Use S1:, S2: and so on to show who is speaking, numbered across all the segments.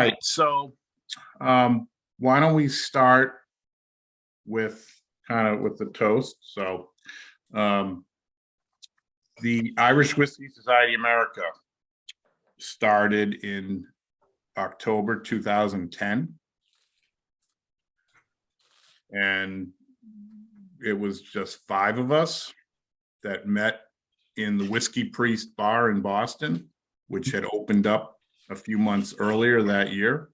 S1: right, so why don't we start with with the toast? So the Irish Whiskey Society America started in October 2010, and it was just 5 of us that met in the Whiskey Priest bar in Boston, which had opened up a few months earlier that year.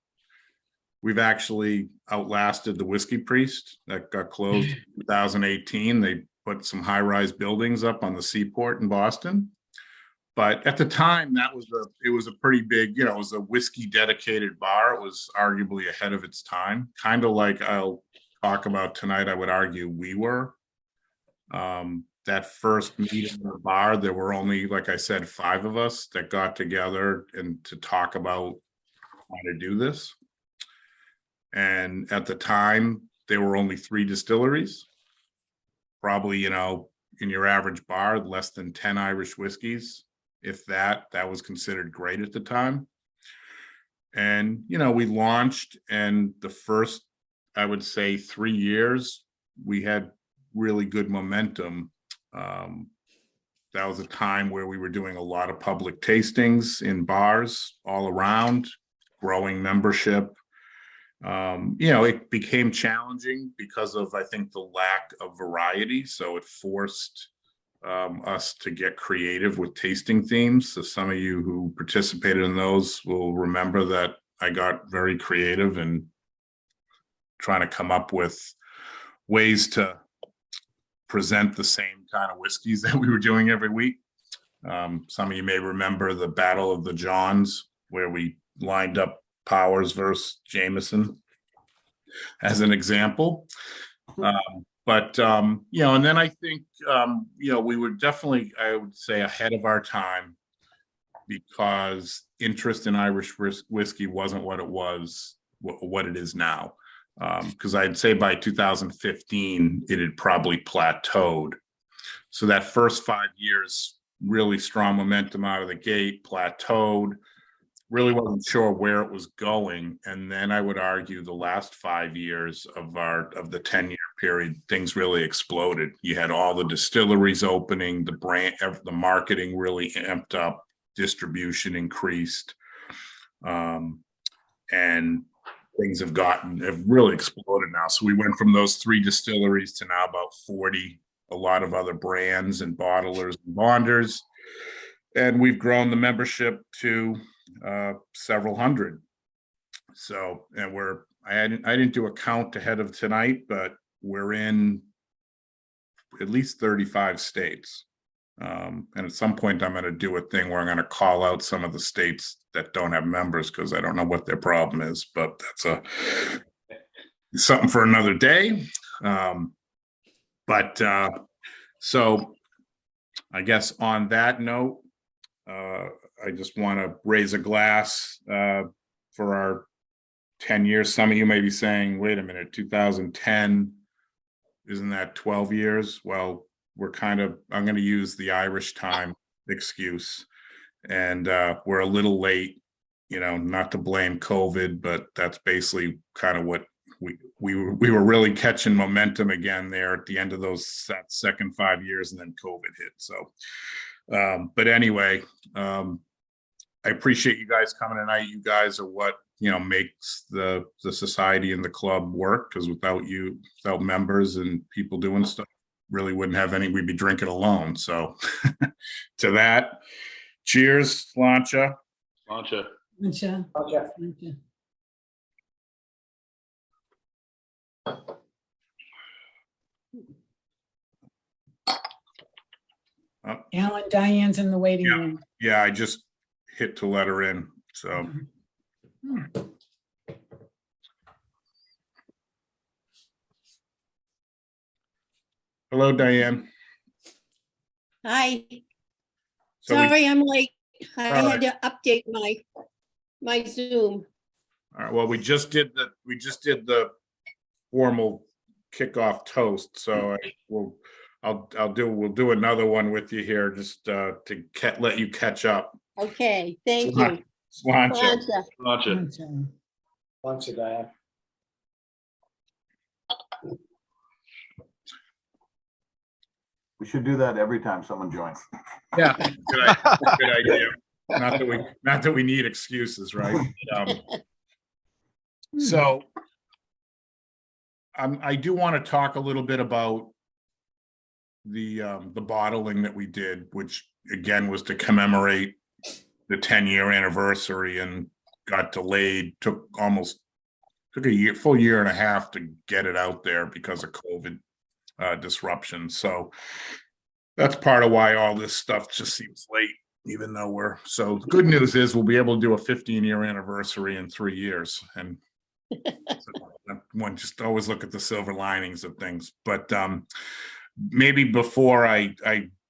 S1: We've actually outlasted the Whiskey Priest that got closed in 2018. They put some high-rise buildings up on the seaport in Boston. But at the time, it was a pretty big, it was a whiskey dedicated bar. It was arguably ahead of its time, kind of like I'll talk about tonight. I would argue we were. That first meeting in the bar, there were only, like I said, 5 of us that got together and to talk about how to do this. And at the time, there were only 3 distilleries. Probably, in your average bar, less than 10 Irish whiskeys. If that was considered great at the time. And, we launched, and the first, I would say 3 years, we had really good momentum. That was a time where we were doing a lot of public tastings in bars all around, growing membership. It became challenging because of, I think, the lack of variety. So it forced us to get creative with tasting themes. So some of you who participated in those will remember that I got very creative in trying to come up with ways to present the same kind of whiskeys that we were doing every week. Some of you may remember the Battle of the Johns, where we lined up Powers versus Jameson as an example. And then I think, we were definitely, I would say, ahead of our time, because interest in Irish whiskey wasn't what it is now. Because I'd say by 2015, it had probably plateaued. So that first 5 years, really strong momentum out of the gate, plateaued, really wasn't sure where it was going. And then I would argue the last 5 years of the 10-year period, things really exploded. You had all the distilleries opening, the marketing really amped up, distribution increased, and things have really exploded now. So we went from those 3 distilleries to now about 40, a lot of other brands and bottlers and bonders. And we've grown the membership to several hundred. So, and I didn't do a count ahead of tonight, but we're in at least 35 states. And at some point I'm going to do a thing where I'm going to call out some of the states that don't have members, because I don't know what their problem is, but that's something for another day. So I guess on that note, I just want to raise a glass for our 10 years. Some of you may be saying, wait a minute, 2010, isn't that 12 years? Well, I'm going to use the Irish time excuse. And we're a little late, not to blame COVID, but that's basically kind of what we were really catching momentum again there at the end of that second 5 years, and then COVID hit. So, but anyway, I appreciate you guys coming tonight. You guys are what, makes the society and the club work, because without members and people doing stuff, really wouldn't have any, we'd be drinking alone. So to that, cheers, Sláinte.
S2: Sláinte.
S3: Sláinte. Alan, Diane's in the waiting room.
S1: Yeah, I just hit to let her in. So. Hello, Diane.
S4: Hi.
S1: So
S4: Sorry, I'm late. I
S1: All
S4: had to update my Zoom.
S1: All right. Well, we just did the formal kickoff toast. So we'll do another one with you here, just to let you catch up.
S4: Okay, thank you.
S1: Slancha.
S4: Slancha.
S2: Launch it.
S3: Okay.
S5: Once a day.
S6: We should do that every time someone joins.
S1: Yeah, good idea. Not that we need excuses, right? So I do want to talk a little bit about the bottling that we did, which again was to commemorate the 10-year anniversary and got delayed, took a full year and a half to get it out there because of COVID disruption. So that's part of why all this stuff just seems late, even though so the good news is we'll be able to do a 15-year anniversary in 3 years. And one just always look at the silver linings of things. But maybe before I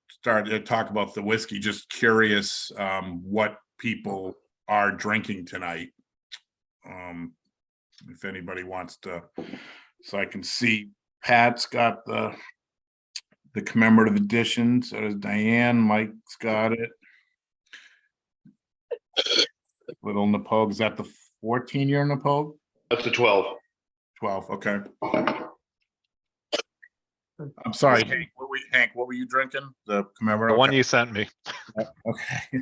S1: start to talk about the whiskey, just curious what people are drinking tonight. If anybody wants to, so I can see Pat's got the commemorative edition. So does Diane. Mike's got it. Little Napoleon. Is that the 14-year Napoleon?
S2: That's the 12.
S1: 12. Okay. I'm sorry, Hank. What were you drinking? The commemorative.
S7: The one you sent me.
S1: Okay.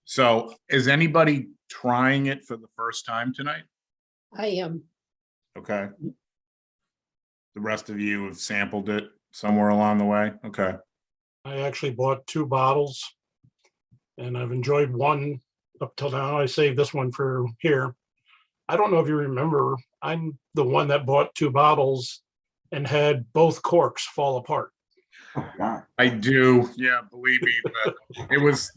S1: So is anybody trying it for the first time tonight?
S4: I am.
S1: Okay. The rest of you have sampled it somewhere along the way? Okay.
S5: I actually bought 2 bottles and I've enjoyed one up till now. I saved this one for here. I don't know if you remember, I'm the one that bought 2 bottles and had both corks fall apart.
S6: Oh, God.
S1: I do. Yeah, believe me, it was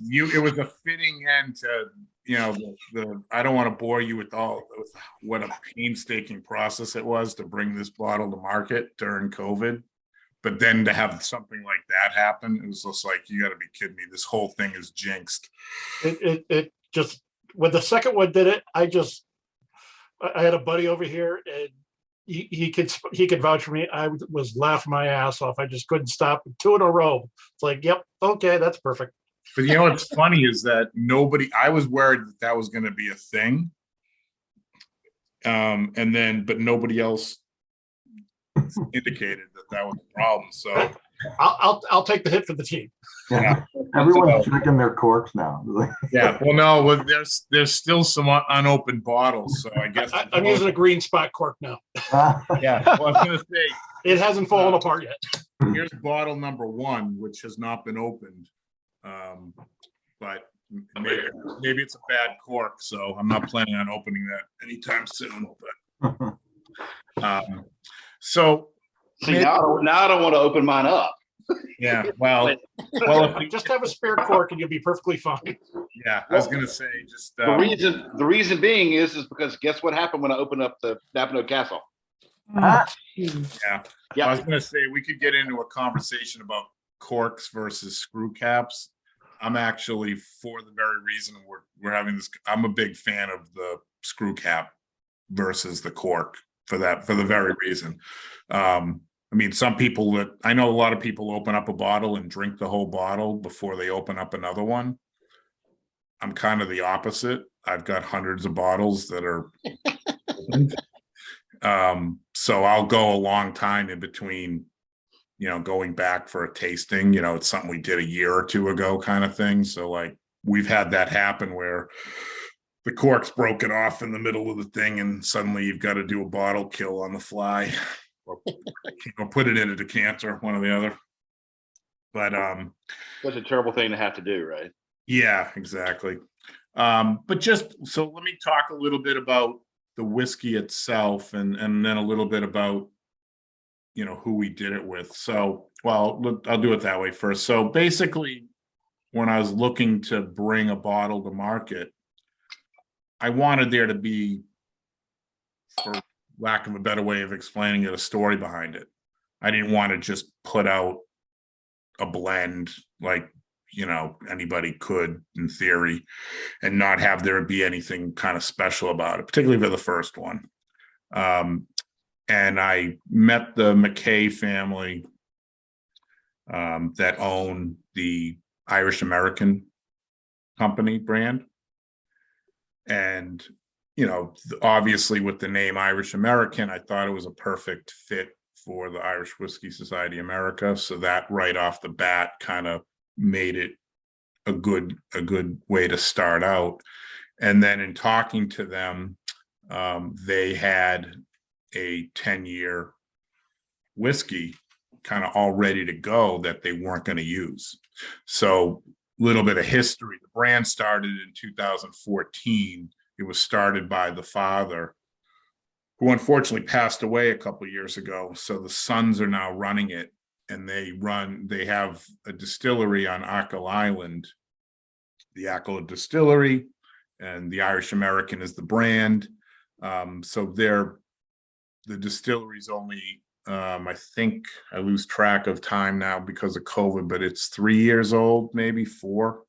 S1: a fitting end to, I don't want to bore you with what a painstaking process it was to bring this bottle to market during COVID. But then to have something like that happen, it was just like, you got to be kidding me. This whole thing is jinxed.
S5: It just, when the second one did it, I had a buddy over here and he could vouch for me. I was laughing my ass off. I just couldn't stop. 2 in a row. It's like, yep, okay, that's perfect.
S1: But what's funny is that I was worried that was going to be a thing. But nobody else indicated that was a problem. So
S5: I'll take the hit for the team.
S6: Yeah. Everyone's checking their corks now.
S1: yeah, well, no, there's still some unopened bottles. So I guess
S5: I'm using a green spot cork now.
S1: Yeah, well, I was going to say
S5: It hasn't fallen apart yet.
S1: here's bottle number 1, which has not been opened. But maybe it's a bad cork, so I'm not planning on opening that anytime soon. But so
S2: See, now I don't want to open mine up.
S1: yeah, well, if
S5: Just have a spare cork and you'll be perfectly fine.
S1: yeah, I was gonna say just
S2: The reason being is because guess what happened when I opened up the Napa Castle?
S3: Oh, geez.
S1: yeah. I was gonna say we could get into a conversation about corks versus screw caps. I'm actually, for the very reason we're having this, I'm a big fan of the screw cap versus the cork for the very reason. I mean, I know a lot of people open up a bottle and drink the whole bottle before they open up another one. I'm kind of the opposite. I've got hundreds of bottles that are opened. So I'll go a long time in between, going back for a tasting. It's something we did a year or 2 ago kind of thing. So like we've had that happen where the cork's broken off in the middle of the thing and suddenly you've got to do a bottle kill on the fly or put it in a decanter, one or the other. But
S2: That's a terrible thing to have to do, right?
S1: yeah, exactly. But just so let me talk a little bit about the whiskey itself and then a little bit about who we did it with. So, well, I'll do it that way first. So basically, when I was looking to bring a bottle to market, I wanted there to be, for lack of a better way of explaining it, a story behind it. I didn't want to just put out a blend like anybody could in theory and not have there be anything kind of special about it, particularly for the first one. And I met the McKay family that own the Irish American company brand. And, you know, obviously with the name Irish American, I thought it was a perfect fit for the Irish Whiskey Society America. So that right off the bat kind of made it a good way to start out. And then in talking to them, they had a 10-year whiskey kind of all ready to go that they weren't going to use. So a little bit of history. The brand started in 2014. It was started by the father, who unfortunately passed away a couple of years ago. So the sons are now running it, and they have a distillery on Achill Island, the Achill Distillery, and the Irish American is the brand. So the distillery's only, I think I lose track of time now because of COVID, but it's 3 years old, maybe 4.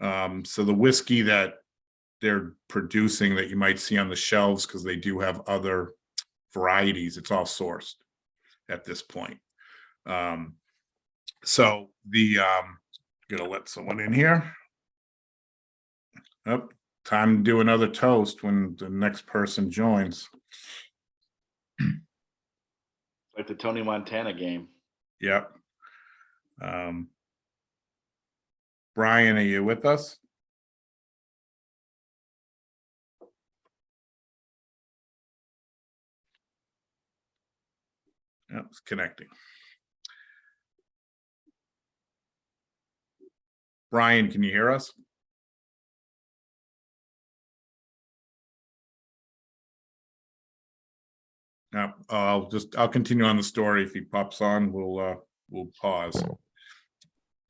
S1: So the whiskey that they're producing that you might see on the shelves, because they do have other varieties, it's all sourced at this point. So gonna let someone in here. Oh, time to do another toast when the next person joins.
S2: Like the Tony Montana game.
S1: Yep. Brian, are you with us? Yep, it's connecting. Brian, can you hear us? No, I'll continue on the story. If he pops on, we'll pause.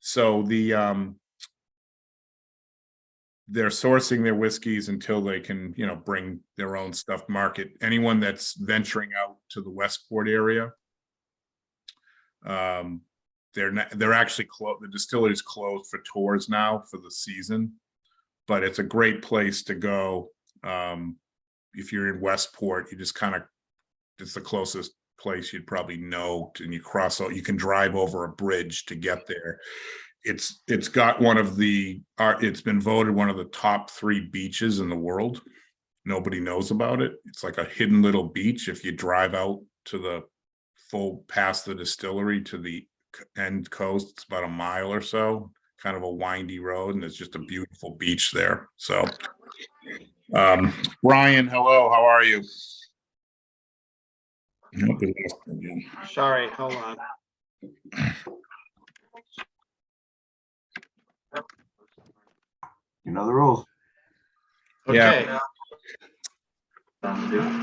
S1: So they're sourcing their whiskeys until they can, you know, bring their own stuff to market. Anyone that's venturing out to the Westport area, they're actually closed. The distillery's closed for tours now for the season, but it's a great place to go. If you're in Westport, you just kind of, it's the closest place you'd probably know, and you cross out, you can drive over a bridge to get there. It's got one of the, it's been voted one of the top 3 beaches in the world. Nobody knows about it. It's like a hidden little beach. If you drive out to the full past the distillery to the end coast, it's about a mile or so, kind of a windy road, and it's just a beautiful beach there. So Brian, hello, how are you?
S7: Sorry, hold on.
S6: You know the rules.
S1: Yeah.
S7: Okay.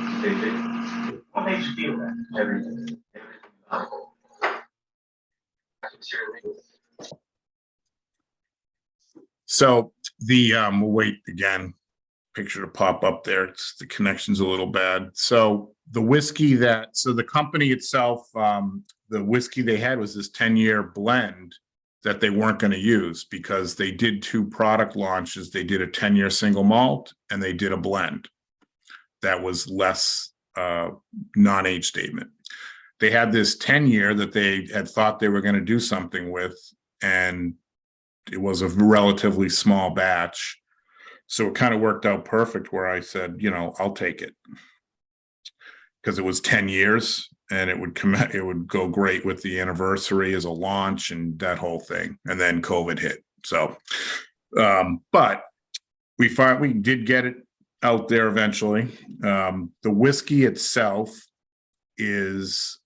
S8: What makes you feel that? Everything.
S1: So we'll wait again, picture to pop up there. It's the connection's a little bad. So the whiskey so the company itself, the whiskey they had was this 10-year blend that they weren't going to use, because they did 2 product launches. They did a 10-year single malt, and they did a blend that was less non-age statement. They had this 10-year that they had thought they were going to do something with, and it was a relatively small batch. So it kind of worked out perfect where I said, you know, I'll take it, because it was 10 years and it would go great with the anniversary as a launch and that whole thing. And then COVID hit. So, but we did get it out there eventually. The whiskey itself is,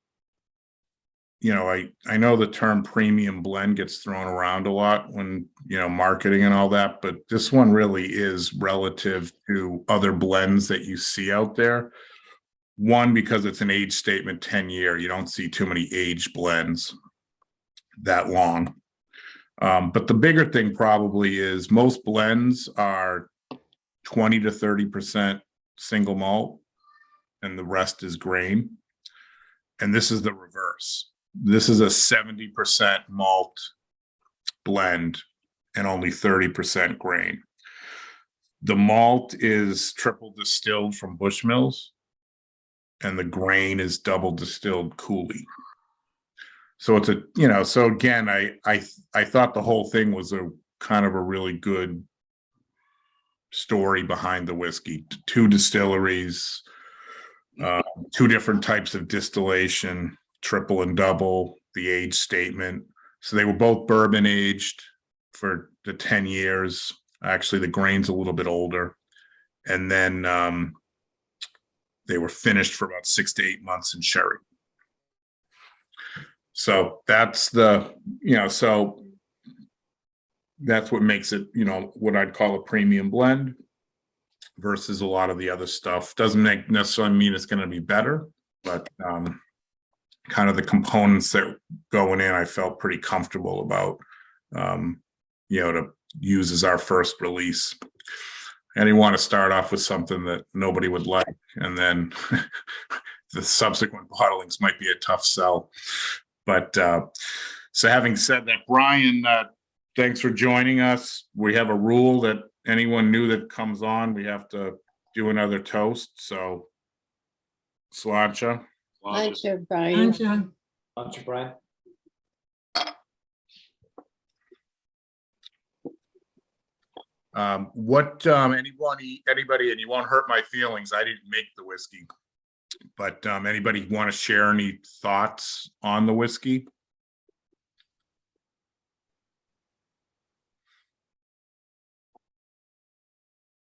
S1: you know, I know the term premium blend gets thrown around a lot when, you know, marketing and all that, but this one really is relative to other blends that you see out there. One, because it's an age statement 10-year, you don't see too many aged blends that long. But the bigger thing probably is most blends are 20 to 30% single malt, and the rest is grain. And this is the reverse. This is a 70% malt blend and only 30% grain. The malt is triple distilled from Bushmills, and the grain is double distilled Cooley. So it's a, you know, so again, I thought the whole thing was a kind of a really good story behind the whiskey. Two distilleries, two different types of distillation, triple and double, the age statement. So they were both bourbon aged for the 10 years. Actually, the grain's a little bit older. And then they were finished for about 6 to 8 months in sherry. So that's the, so that's what makes it, what I'd call a premium blend versus a lot of the other stuff. Doesn't necessarily mean it's going to be better, but kind of the components that going in, I felt pretty comfortable about, to use as our first release. I didn't want to start off with something that nobody would like, and then the subsequent bottlings might be a tough sell. But so having said that, Brian, thanks for joining us. We have a rule that anyone new that comes on, we have to do another toast. So, Sláinte.
S4: Thanks, Brian.
S7: Lunch, Brian.
S1: Anybody, and you won't hurt my feelings, I didn't make the whiskey, but anybody want to share any thoughts on the whiskey?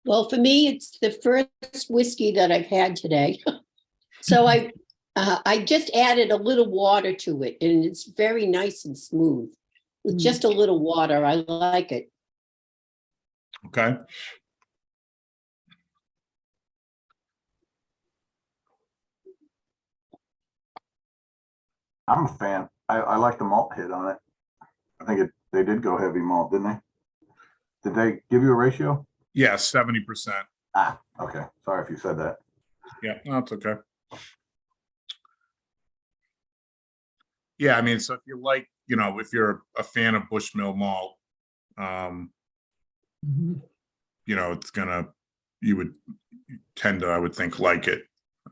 S4: Well, for me, it's the first whiskey that I've had today. So I just added a little water to it, and it's very nice and smooth. With just a little water, I like it.
S1: Okay.
S6: I'm a fan. I like the malt hit on it. I think they did go heavy malt, didn't they? Did they give you a ratio?
S1: Yeah, 70%.
S6: Ah, okay. Sorry if you said that.
S1: Yeah, no, it's okay. Yeah, I mean, so if you like, if you're a fan of Bushmill malt, you would tend to, I would think, like it.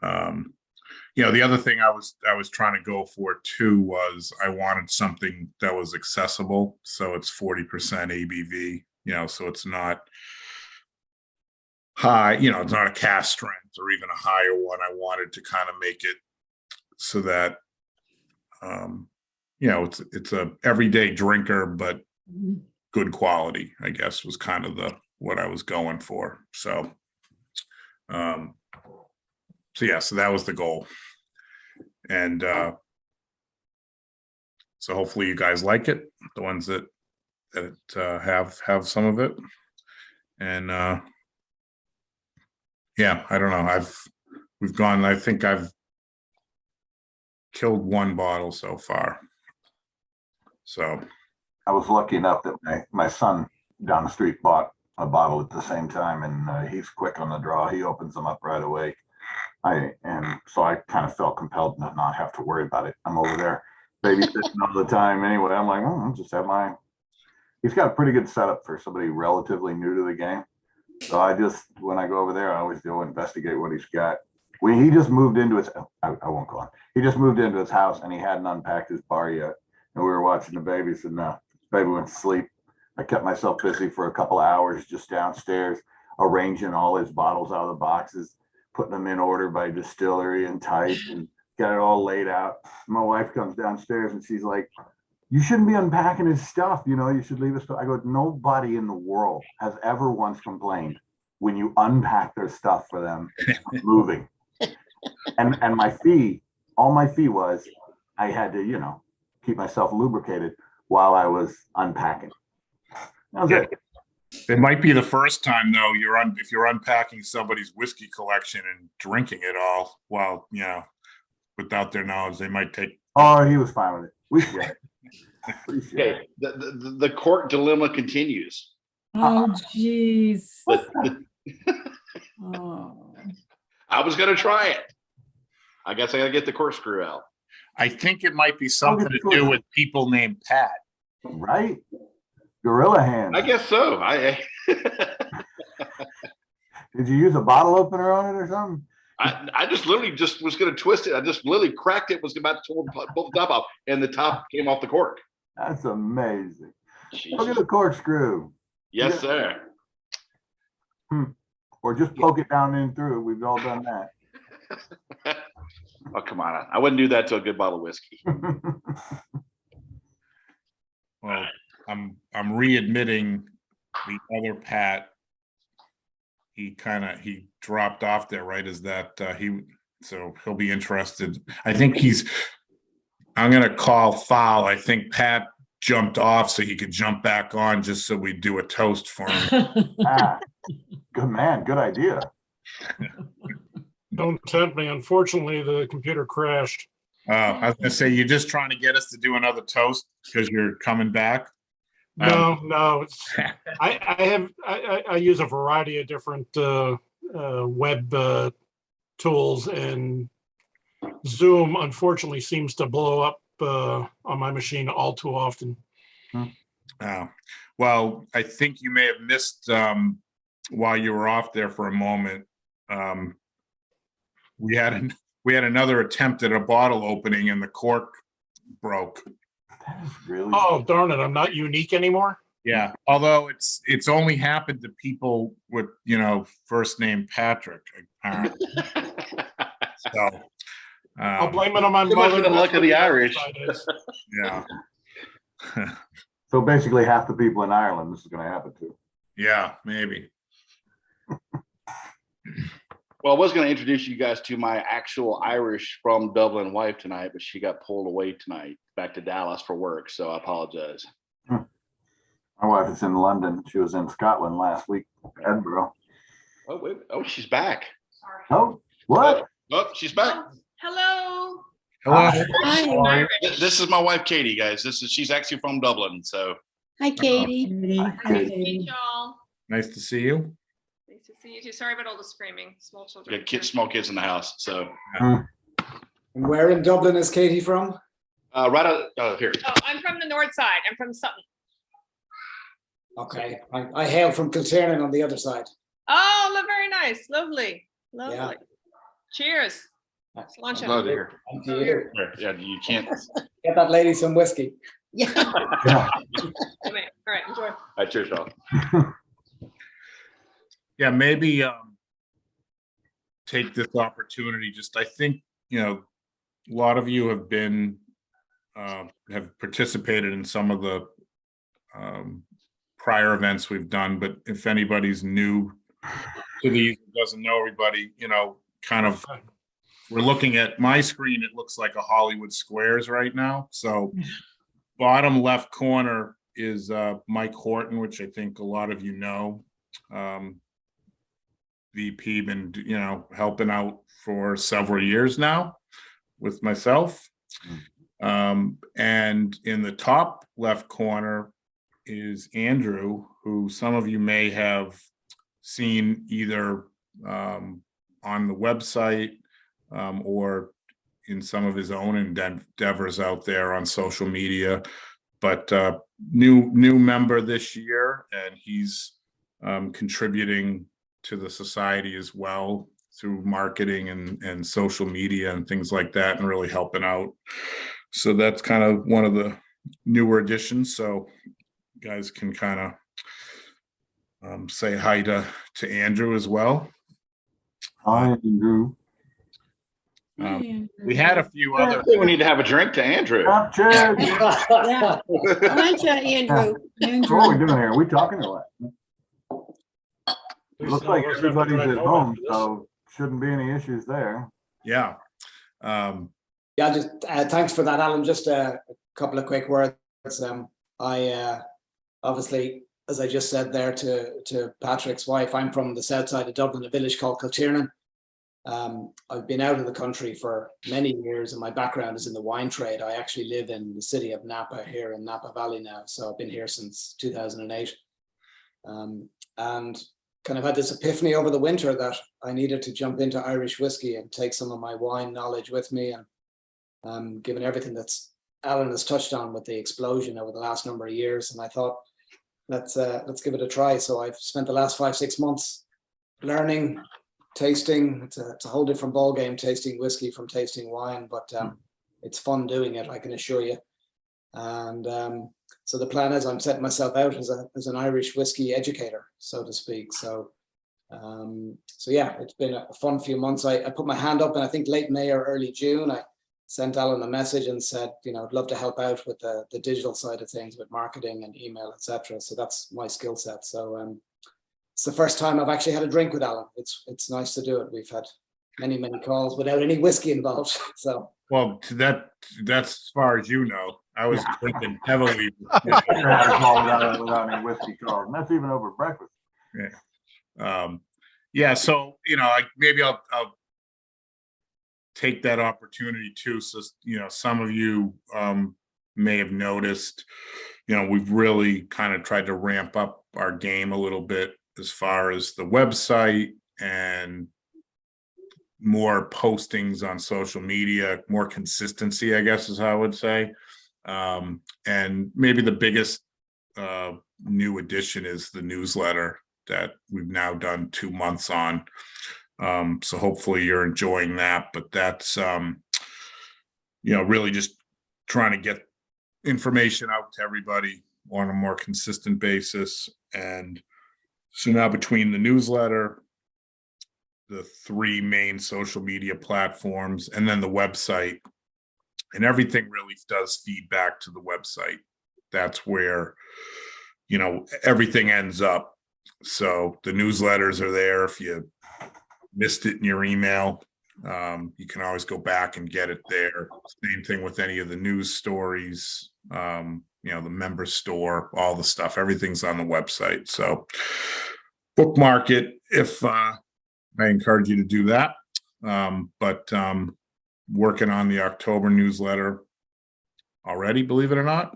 S1: The other thing I was trying to go for too was I wanted something that was accessible. So it's 40% ABV, so it's not high, it's not a cast strength or even a higher one. I wanted to kind of make it so that, it's a everyday drinker, but good quality, I guess, was kind of what I was going for. So, so that was the goal. And so hopefully you guys like it, the ones that have some of it. And I don't know. I think I've killed one bottle so far. So
S6: I was lucky enough that my son down the street bought a bottle at the same time, and he's quick on the draw. He opens them up right away. So I kind of felt compelled to not have to worry about it. I'm over there babysitting all the time anyway. I'm like, I'll just have mine. He's got a pretty good setup for somebody relatively new to the game. So when I go over there, I always go investigate what he's got. He just moved into I won't go on. He just moved into his house and he hadn't unpacked his bar yet. And we were watching the babies, and baby went to sleep. I kept myself busy for a couple of hours just downstairs, arranging all his bottles out of the boxes, putting them in order by distillery and type, and got it all laid out. My wife comes downstairs and she's like, "You shouldn't be unpacking his stuff. You should leave his stuff." I go, "Nobody in the world has ever once complained when you unpack their stuff for them moving." And all my fee was I had to, keep myself lubricated while I was unpacking. That was it.
S1: It might be the first time though if you're unpacking somebody's whiskey collection and drinking it all while without their knowledge, they might take.
S6: Oh, he was fine with it. We shared.
S2: Okay, the cork dilemma continues.
S3: Oh, jeez. Oh.
S2: I was going to try it. I guess I got to get the corkscrew out.
S1: I think it might be something to do with people named Pat.
S6: Right? Gorilla hands.
S2: I guess so.
S6: Did you use a bottle opener on it or something?
S2: I just literally was going to twist it. I just literally cracked it, was about to pull the top off, and the top came off the cork.
S6: That's amazing.
S2: Jesus.
S6: Look at the corkscrew.
S2: Yes, sir.
S6: Or just poke it down in through. We've all done that.
S2: Oh, come on. I wouldn't do that to a good bottle of whiskey.
S1: Well, I'm readmitting the other Pat. He dropped off there, right? Is that so he'll be interested. I think I'm gonna call foul. I think Pat jumped off so he could jump back on just so we do a toast for him.
S6: Good man, good idea.
S5: Don't tempt me. Unfortunately, the computer crashed.
S1: I was gonna say, you're just trying to get us to do another toast because you're coming back.
S5: No, it's, I use a variety of different web tools, and Zoom unfortunately seems to blow up on my machine all too often.
S1: Well, I think you may have missed while you were off there for a moment. We had another attempt at a bottle opening and the cork broke.
S6: That is really.
S5: Oh, darn it. I'm not unique anymore.
S1: Yeah. Although it's only happened to people with, first name Patrick. Apparently. So
S5: I'll blame it on my
S2: Too much
S5: mother.
S2: for the luck of the Irish.
S1: yeah.
S6: So basically half the people in Ireland this is going to happen to.
S1: Yeah, maybe.
S2: Well, I was going to introduce you guys to my actual Irish from Dublin wife tonight, but she got pulled away tonight back to Dallas for work. So I apologize.
S6: My wife is in London. She was in Scotland last week, Edinburgh.
S2: Oh, wait. Oh, she's back.
S6: Oh, what?
S2: Oh, she's back.
S9: Hello.
S1: Hello.
S4: Hi,
S2: This is my wife, Katie, guys. She's actually from Dublin. So
S4: hi, Katie.
S9: Nice to meet y'all.
S1: Nice to see you.
S9: Nice to see you too. Sorry about all the screaming. Small
S2: we
S9: children.
S2: got small kids in the house. So
S10: And where in Dublin is Katie from?
S2: right out here.
S9: Oh, I'm from the north side. I'm from Sutton.
S10: Okay, I hail from Kilternan on the other side.
S9: Oh, very nice. Lovely. Lovely.
S10: Yeah.
S9: Cheers. Cilantro.
S2: Love to hear.
S10: Thank you.
S2: Yeah, you can't.
S10: Get that lady some whiskey.
S4: Yeah.
S6: Yeah.
S9: All right, enjoy.
S2: All right, cheers, y'all.
S1: Yeah, maybe take this opportunity. I think, a lot of you have been have participated in some of the prior events we've done, but if anybody's new to these, doesn't know everybody, kind of, we're looking at my screen, it looks like a Hollywood Squares right now. So bottom left corner is Mike Horton, which I think a lot of you know. VP been, helping out for several years now with myself. And in the top left corner is Andrew, who some of you may have seen either on the website or in some of his own endeavors out there on social media. But new member this year, and he's contributing to the society as well through marketing and social media and things like that, and really helping out. So that's kind of one of the newer additions. So you guys can kind of say hi to Andrew as well.
S6: Hi, Andrew.
S1: We had a few other.
S2: I think we need to have a drink to Andrew.
S6: Cheers.
S4: Yeah. Lunch, Andrew.
S10: Andrew.
S6: What are we doing here? Are we talking or what? It looks like
S5: We're gonna have to
S6: everybody's
S5: drive
S6: at
S5: home
S6: home,
S5: after this.
S6: so shouldn't be any issues there.
S1: Yeah.
S10: Yeah, just thanks for that, Alan. Just a couple of quick words. I obviously, as I just said there to Patrick's wife, I'm from the south side of Dublin, a village called Kilternan. I've been out of the country for many years, and my background is in the wine trade. I actually live in the city of Napa here in Napa Valley now, so I've been here since 2008. And kind of had this epiphany over the winter that I needed to jump into Irish whiskey and take some of my wine knowledge with me. And given everything that's Alan has touched on with the explosion over the last number of years, and I thought, let's give it a try. So I've spent the last 5-6 months learning, tasting. It's a whole different ball game, tasting whiskey from tasting wine, but it's fun doing it, I can assure you. And so the plan is I'm setting myself out as an Irish whiskey educator, so to speak. So So yeah, it's been a fun few months. I put my hand up in, I think, late May or early June. I sent Alan a message and said, I'd love to help out with the digital side of things, with marketing and email, etc. So that's my skill set. So it's the first time I've actually had a drink with Alan. It's nice to do it. We've had many calls without any whiskey involved. So
S1: Well, that's as far as you know. I was drinking heavily.
S6: Without any whiskey calls, and that's even over breakfast.
S1: Yeah. So, maybe I'll take that opportunity too. So, some of you may have noticed, we've really kind of tried to ramp up our game a little bit as far as the website and more postings on social media, more consistency, I guess is how I would say. And maybe the biggest new addition is the newsletter that we've now done 2 months on. So hopefully you're enjoying that, but that's, really just trying to get information out to everybody on a more consistent basis. And so now between the newsletter, the 3 main social media platforms, and then the website, and everything really does feed back to the website. That's where, everything ends up. So the newsletters are there. If you missed it in your email, you can always go back and get it there. Same thing with any of the news stories, the member store, all the stuff, everything's on the website. So bookmark it if I encourage you to do that. But working on the October newsletter already, believe it or not,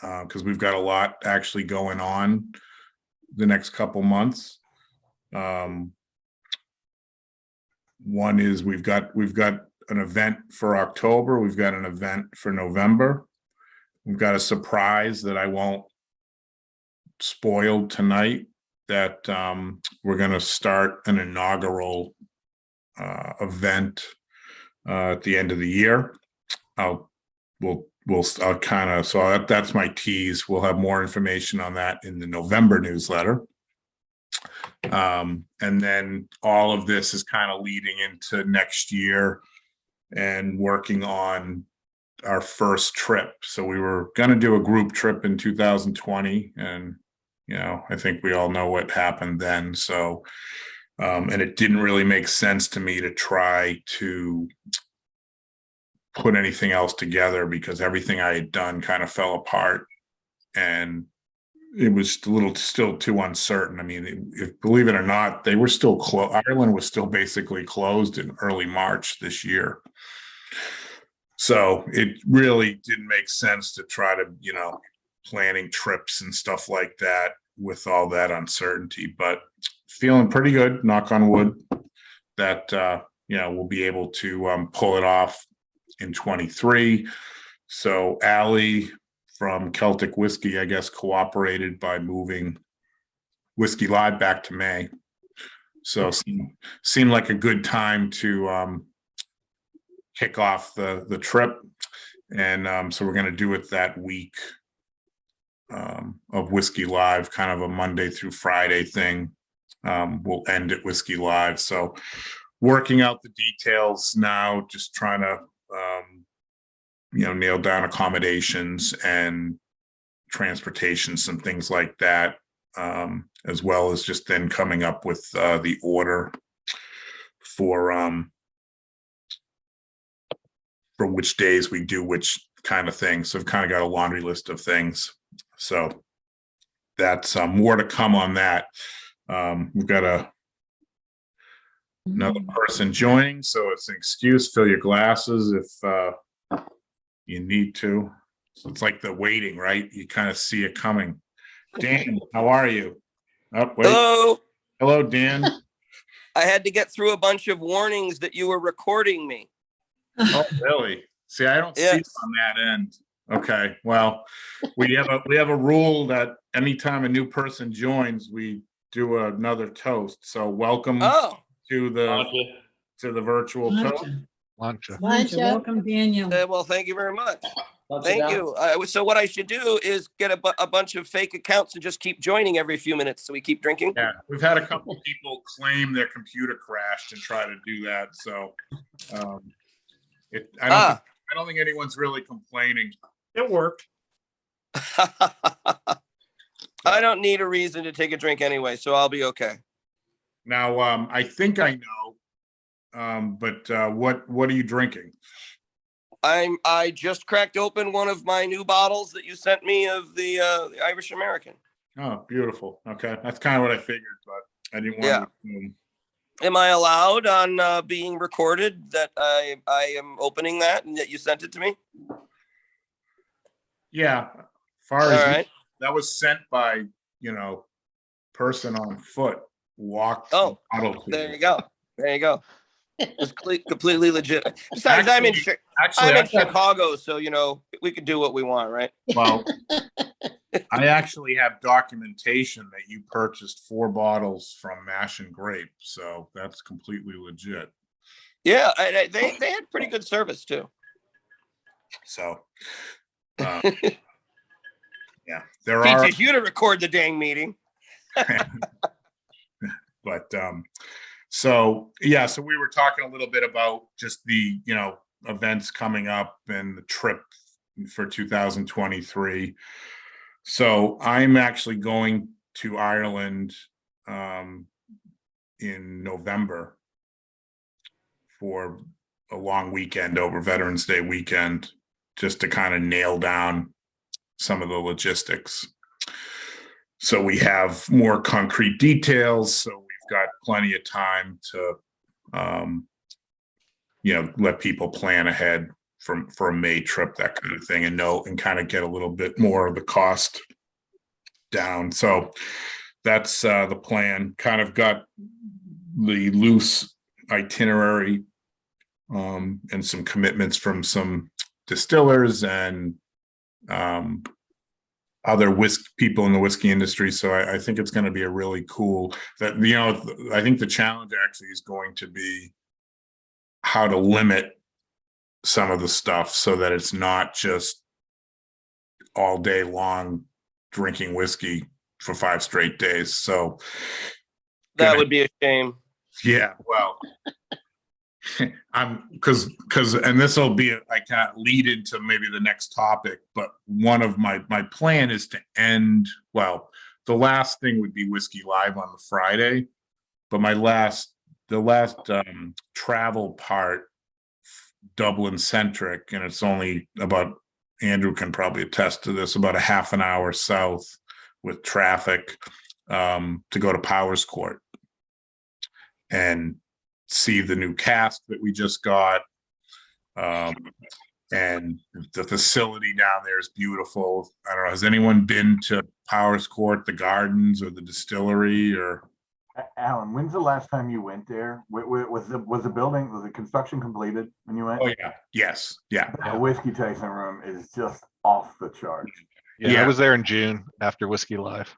S1: because we've got a lot actually going on the next couple months. One is we've got an event for October. We've got an event for November. We've got a surprise that I won't spoil tonight, that we're going to start an inaugural event at the end of the year. I'll that's my tease. We'll have more information on that in the November newsletter. And then all of this is kind of leading into next year and working on our first trip. So we were going to do a group trip in 2020, and I think we all know what happened then. So and it didn't really make sense to me to try to put anything else together because everything I had done kind of fell apart, and it was still too uncertain. I mean, believe it or not, they were still closed. Ireland was still basically closed in early March this year. So it really didn't make sense to try to, planning trips and stuff like that with all that uncertainty, but feeling pretty good, knock on wood, that, we'll be able to pull it off in 23. So Allie from Celtic Whiskey, I guess, cooperated by moving Whiskey Live back to May. So seemed like a good time to kick off the trip. And so we're going to do it that week of Whiskey Live, kind of a Monday through Friday thing. We'll end at Whiskey Live. So working out the details now, just trying to nail down accommodations and transportation, some things like that, as well as just then coming up with the order for which days we do which kind of thing. So I've kind of got a laundry list of things. So that's more to come on that. We've got another person joining, so it's an excuse. Fill your glasses if you need to. So it's like the waiting, right? You kind of see it coming. Dan, how are you? Oh, wait. Hello, Dan.
S11: I had to get through a bunch of warnings that you were recording me.
S1: Oh, really? See, I don't see it on that end. Okay, well, we have a rule that anytime a new person joins, we do another toast. So welcome to the virtual toast.
S3: Welcome, Daniel.
S11: Well, thank you very much. Thank you. So what I should do is get a bunch of fake accounts and just keep joining every few minutes so we keep drinking.
S1: Yeah, we've had a couple of people claim their computer crashed and try to do that. So I don't think anyone's really complaining.
S5: It worked.
S11: I don't need a reason to take a drink anyway, so I'll be okay.
S1: Now, I think I know, but what are you drinking?
S11: I just cracked open one of my new bottles that you sent me of the Irish American.
S1: Oh, beautiful. Okay, that's kind of what I figured, but I didn't want to.
S11: Am I allowed on being recorded that I am opening that and that you sent it to me?
S1: Yeah, far as
S11: All right.
S1: that was sent by, person on foot walked.
S11: Oh,
S1: bottle to
S11: there you go. There you go. It's completely legit. Besides,
S1: Actually,
S11: I'm in
S1: I thought-
S11: Chicago, so we could do what we want, right?
S1: Well, I actually have documentation that you purchased 4 bottles from Mash and Grape, so that's completely legit.
S11: Yeah, they had pretty good service too.
S1: So, yeah, there are.
S11: Teaches you to record the dang meeting.
S1: But so yeah, so we were talking a little bit about just the events coming up and the trip for 2023. So I'm actually going to Ireland in November for a long weekend over Veterans Day weekend, just to kind of nail down some of the logistics. So we have more concrete details. So we've got plenty of time to, let people plan ahead for a May trip, that kind of thing, and kind of get a little bit more of the cost down. So that's the plan. Kind of got the loose itinerary and some commitments from some distillers and other people in the whiskey industry. So I think it's going to be a really cool I think the challenge actually is going to be how to limit some of the stuff so that it's not just all day long drinking whiskey for 5 straight days. So
S11: that would be a shame.
S1: Yeah, well, and this will be I can't lead into maybe the next topic, but one of my plan is to end. Well, the last thing would be Whiskey Live on the Friday, but the last travel part, Dublin centric, and it's only about, Andrew can probably attest to this, about a half an hour south with traffic to go to Powers Court and see the new cask that we just got. And the facility down there is beautiful. I don't know, has anyone been to Powers Court, the gardens, or the distillery? Or
S6: Alan, when's the last time you went there? Was the construction completed when you went?
S1: Oh yeah, yes, yeah.
S6: The whiskey tasting room is just off the charts.
S12: Yeah, I was there in June after Whiskey Live.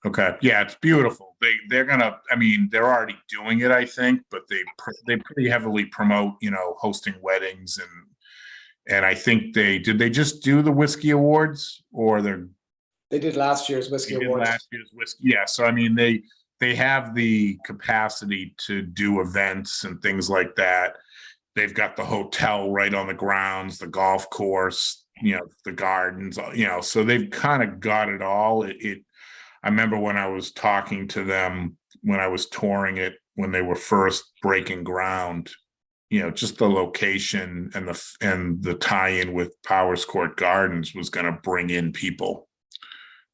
S1: Okay, yeah, it's beautiful. They're already doing it, I think, but they pretty heavily promote, hosting weddings and I think they just do the whiskey awards, or
S10: they did last year's whiskey awards.
S1: Last year's whiskey, yeah. So I mean, they have the capacity to do events and things like that. They've got the hotel right on the grounds, the golf course, the gardens, so they've kind of got it all. I remember when I was talking to them when I was touring it, when they were first breaking ground, just the location and the tie-in with Powers Court Gardens was going to bring in people,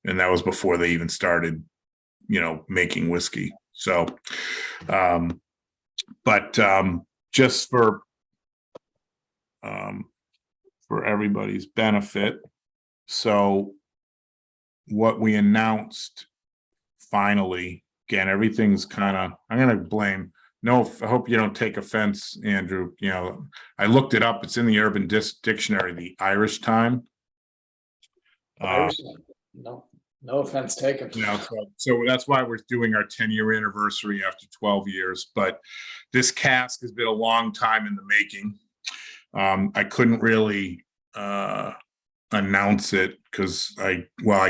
S1: and that was before they even started, making whiskey. So, but just for everybody's benefit, so what we announced finally, again, everything's kind of, I'm going to blame. No, I hope you don't take offense, Andrew. I looked it up. It's in the Urban Dictionary, the Irish time.
S10: No offense taken.
S1: So that's why we're doing our 10-year anniversary after 12 years. But this cask has been a long time in the making. I couldn't really announce it because I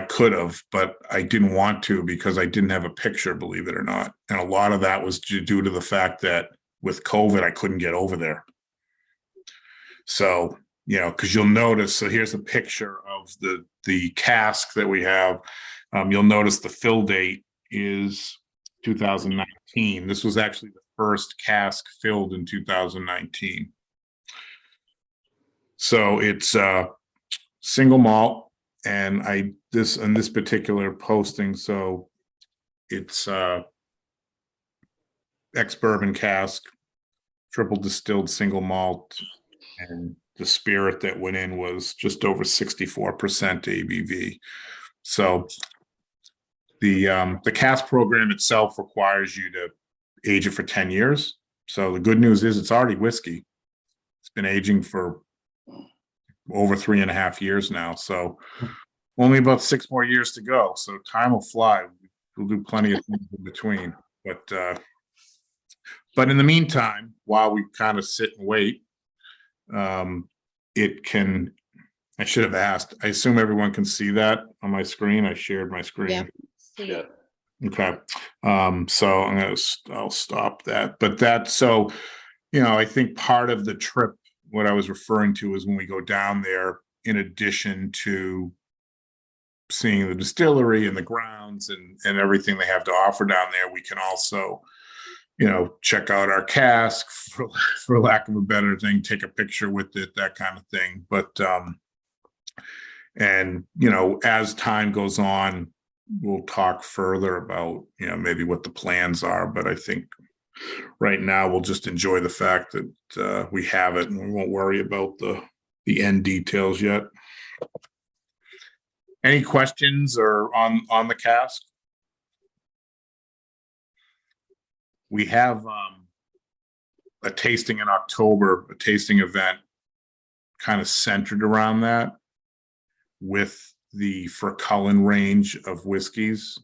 S1: could have, but I didn't want to because I didn't have a picture, believe it or not. And a lot of that was due to the fact that with COVID, I couldn't get over there. So, because you'll notice, so here's a picture of the cask that we have. You'll notice the fill date is 2019. This was actually the first cask filled in 2019. So it's single malt, and this particular posting, so it's ex-bourbon cask, triple distilled single malt, and the spirit that went in was just over 64% ABV. So the cask program itself requires you to age it for 10 years. So the good news is it's already whiskey. It's been aging for over 3.5 years now. So only about 6 more years to go. So time will fly. We'll do plenty of things in between. But in the meantime, while we kind of sit and wait, I should have asked. I assume everyone can see that on my screen. I shared my screen.
S2: Yeah.
S1: Okay. So I'll stop that. But I think part of the trip, what I was referring to is when we go down there, in addition to seeing the distillery and the grounds and everything they have to offer down there, we can also, check out our cask, for lack of a better thing, take a picture with it, that kind of thing. But, as time goes on, we'll talk further about, maybe what the plans are. But I think right now we'll just enjoy the fact that we have it, and we won't worry about the end details yet. Any questions or on the cask? We have a tasting in October, a tasting event kind of centered around that with the Furcullen range of whiskeys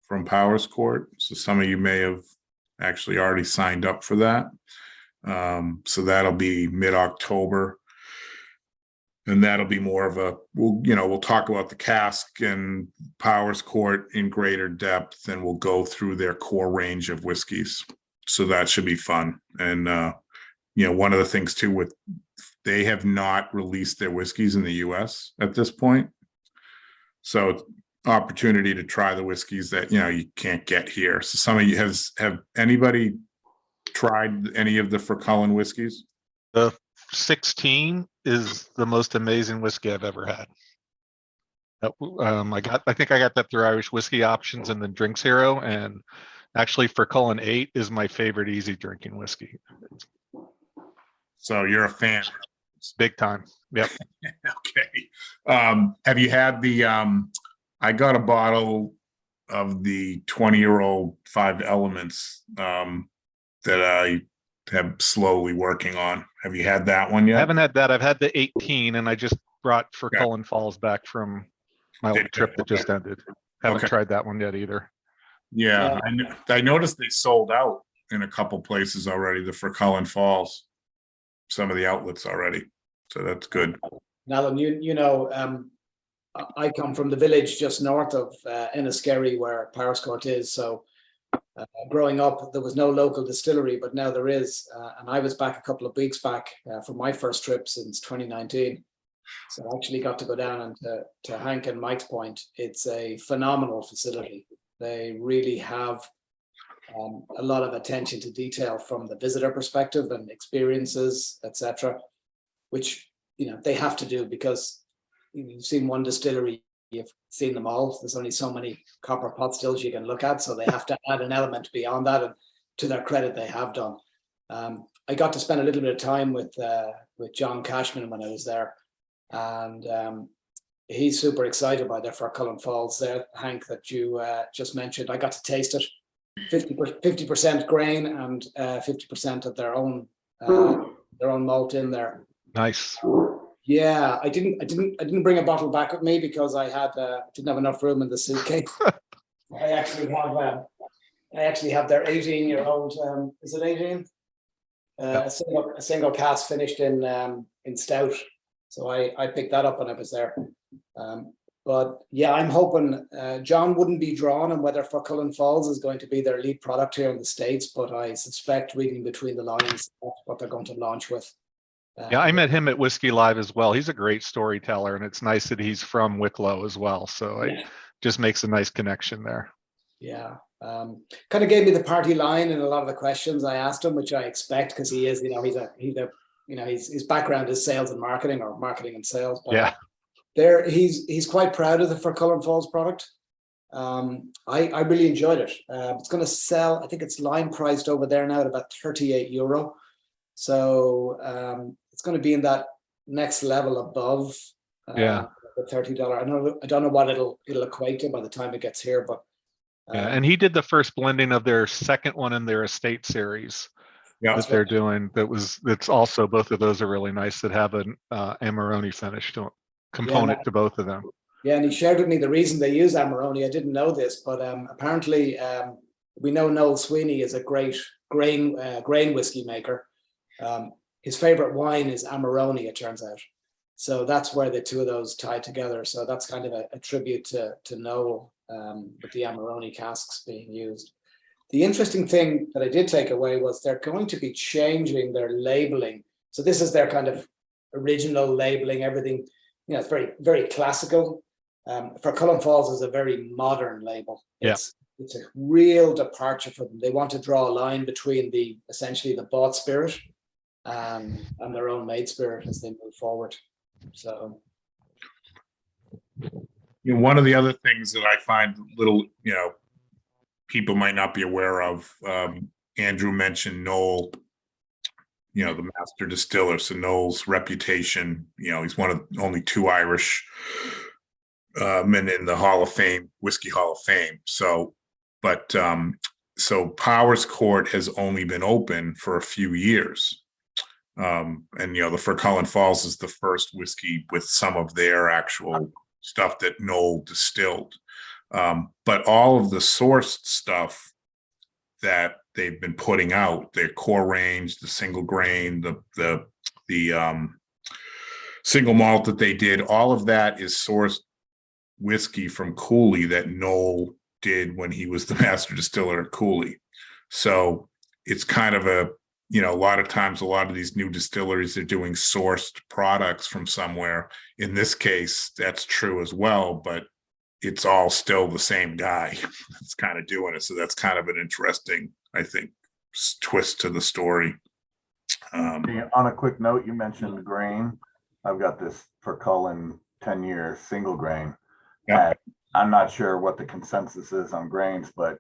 S1: from Powers Court. So some of you may have actually already signed up for that. So that'll be mid-October. And that'll be more of we'll talk about the cask and Powers Court in greater depth, and we'll go through their core range of whiskeys. So that should be fun. And, one of the things too, they have not released their whiskeys in the US at this point. So opportunity to try the whiskeys that, you can't get here. So some of you have anybody tried any of the Furcullen whiskeys?
S12: The 16 is the most amazing whiskey I've ever had. I think I got that through Irish Whiskey Options and then Drinks Hero, and actually Furcullen 8 is my favorite easy drinking whiskey.
S1: So you're a fan.
S12: Big time. Yep.
S1: Okay. Have you had I got a bottle of the 20-year-old 5 Elements that I am slowly working on. Have you had that one yet?
S12: I haven't had that. I've had the 18, and I just brought Furcullen Falls back from my old trip that just ended. Haven't tried that one yet either.
S1: Yeah, I noticed they sold out in a couple places already, the Furcullen Falls, some of the outlets already. So that's good.
S10: Alan, I come from the village just north of Enniskerry, where Powers Court is. So growing up, there was no local distillery, but now there is. And I was back a couple of weeks back for my first trip since 2019. So I actually got to go down and to Hank and Mike's Point. It's a phenomenal facility. They really have a lot of attention to detail from the visitor perspective and experiences, etc., which they have to do, because you've seen one distillery, you've seen them all. There's only so many copper pot stills you can look at, so they have to add an element beyond that, and to their credit, they have done. I got to spend a little bit of time with John Cashman when I was there, and he's super excited by their Furcullen Falls there, Hank, that you just mentioned. I got to taste it. 50% grain and 50% of their own malt in there.
S12: Nice.
S10: Yeah, I didn't bring a bottle back with me because I didn't have enough room in the suitcase. I actually have their 18-year-old. Is it 18? A single cask finished in stout So I picked that up when I was there. But yeah, I'm hoping John wouldn't be drawn on whether For Cullen Falls is going to be their lead product here in the States, but I suspect, reading between the lines, that's what they're going to launch with.
S12: Yeah, I met him at Whiskey Live as well. He's a great storyteller, and it's nice that he's from Wicklow as well. So it just makes a nice connection there.
S10: Yeah. Kind of gave me the party line in a lot of the questions I asked him, which I expect, because he is, his background is sales and marketing, or marketing and sales. But
S12: yeah.
S10: He's quite proud of the For Cullen Falls product. I really enjoyed it. It's going to sell, I think it's line priced over there now at about €38. So it's going to be in that next level above the $30. I don't know what it'll equate to by the time it gets here, but
S12: yeah, and he did the first blending of their second one in their estate series that they're doing. That's also, both of those are really nice, that have an Amarone finish component to both of them.
S10: Yeah, and he shared with me the reason they use Amarone. I didn't know this, but apparently we know Noel Sweeney is a great grain whiskey maker. His favorite wine is Amarone, it turns out. So that's where the two of those tie together. So that's kind of a tribute to Noel, with the Amarone casks being used. The interesting thing that I did take away was they're going to be changing their labeling. So this is their kind of original labeling, everything, it's very, very classical. For Cullen Falls is a very modern label. It's a real departure for them. They want to draw a line between essentially the bought spirit and their own made spirit as they move forward. So
S1: one of the other things that I find little, people might not be aware of, Andrew mentioned Noel, the master distiller. So Noel's reputation, he's one of only 2 Irish men in the Hall of Fame, Whiskey Hall of Fame. So Powers Court has only been open for a few years. And the For Cullen Falls is the first whiskey with some of their actual stuff that Noel distilled. But all of the sourced stuff that they've been putting out, their core range, the single grain, the single malt that they did, all of that is sourced whiskey from Cooley that Noel did when he was the master distiller at Cooley. So it's kind of a lot of times, a lot of these new distilleries are doing sourced products from somewhere. In this case, that's true as well, but it's all still the same guy that's kind of doing it. So that's kind of an interesting, I think, twist to the story.
S6: On a quick note, you mentioned grain. I've got this For Cullen 10-year single grain. Yeah. I'm not sure what the consensus is on grains, but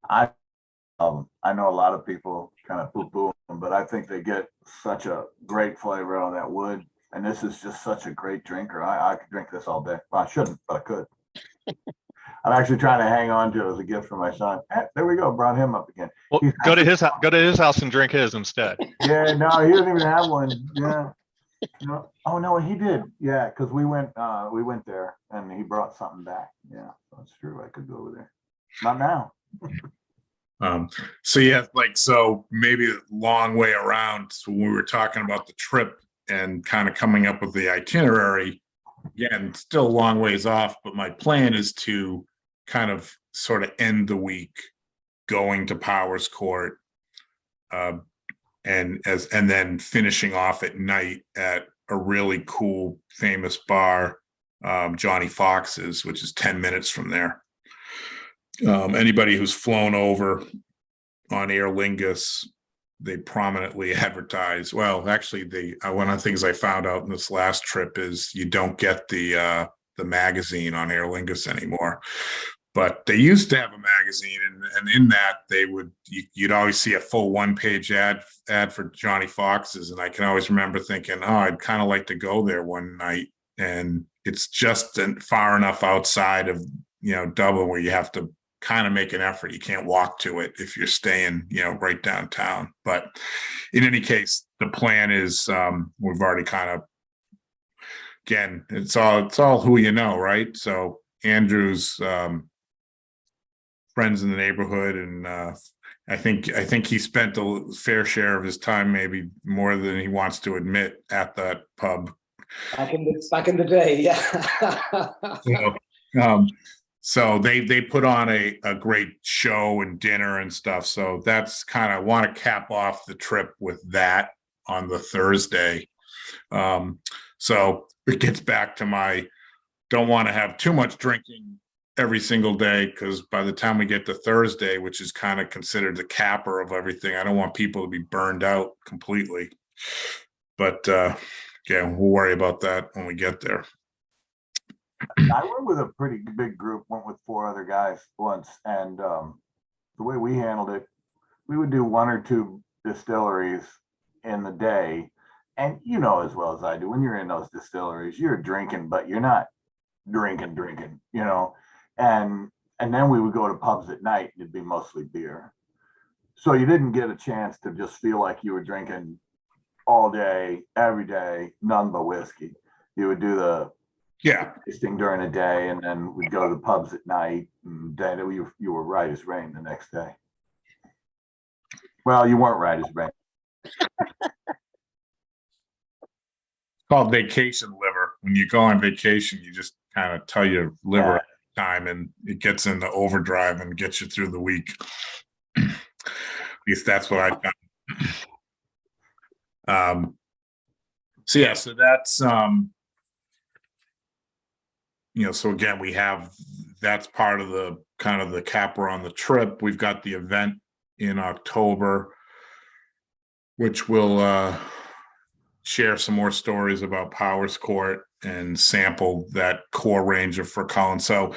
S6: I know a lot of people kind of poo-poo them, but I think they get such a great flavor out of that wood. And this is just such a great drinker. I could drink this all day. Well, I shouldn't, but I could. I'm actually trying to hang on to it as a gift for my son. There we go. Brought him up again.
S12: Well, go to his house and drink his instead.
S6: Yeah, no, he doesn't even have one. Yeah. No. Oh no, he did. Yeah, because we went there and he brought something back. Yeah, that's true. I could go over there. Not now.
S1: So maybe a long way around. So when we were talking about the trip and kind of coming up with the itinerary, again, still a long ways off, but my plan is to kind of sort of end the week going to Powers Court, and then finishing off at night at a really cool, famous bar, Johnny Fox's, which is 10 minutes from there. Anybody who's flown over on Aer Lingus, they prominently advertise. Well, actually, one of the things I found out in this last trip is you don't get the magazine on Aer Lingus anymore. But they used to have a magazine, and in that you'd always see a full 1-page ad for Johnny Fox's, and I can always remember thinking, oh, I'd kind of like to go there one night, and it's just far enough outside of Dublin where you have to kind of make an effort. You can't walk to it if you're staying right downtown. But in any case, the plan is we've already kind of, again, it's all who you know, right? So Andrew's friends in the neighborhood, and I think he spent a fair share of his time, maybe more than he wants to admit, at that pub
S10: Back in the day, yeah.
S1: So they put on a great show and dinner and stuff. So that's kind of want to cap off the trip with that on the Thursday. So it gets back to my don't want to have too much drinking every single day, because by the time we get to Thursday, which is kind of considered the capper of everything, I don't want people to be burned out completely. But yeah, we'll worry about that when we get there.
S6: I went with a pretty big group, went with 4 other guys once, and the way we handled it, we would do 1 or 2 distilleries in the day. And you know as well as I do, when you're in those distilleries, you're drinking, but you're not drinking, you know. And then we would go to pubs at night, and it'd be mostly beer. So you didn't get a chance to just feel like you were drinking all day, every day, none but whiskey. You would do the tasting during the day, and then we'd go to the pubs at night, and then you were right as rain the next day. Well, you weren't right as rain.
S1: Called vacation liver. When you go on vacation, you just kind of tell your liver time, and it gets into overdrive and gets you through the week. At least that's what I've done. So yeah, so that's you know, so again, we have that's part of the kind of the capper on the trip. We've got the event in October, which will share some more stories about Powers Court and sample that core range of Fort Collins. So,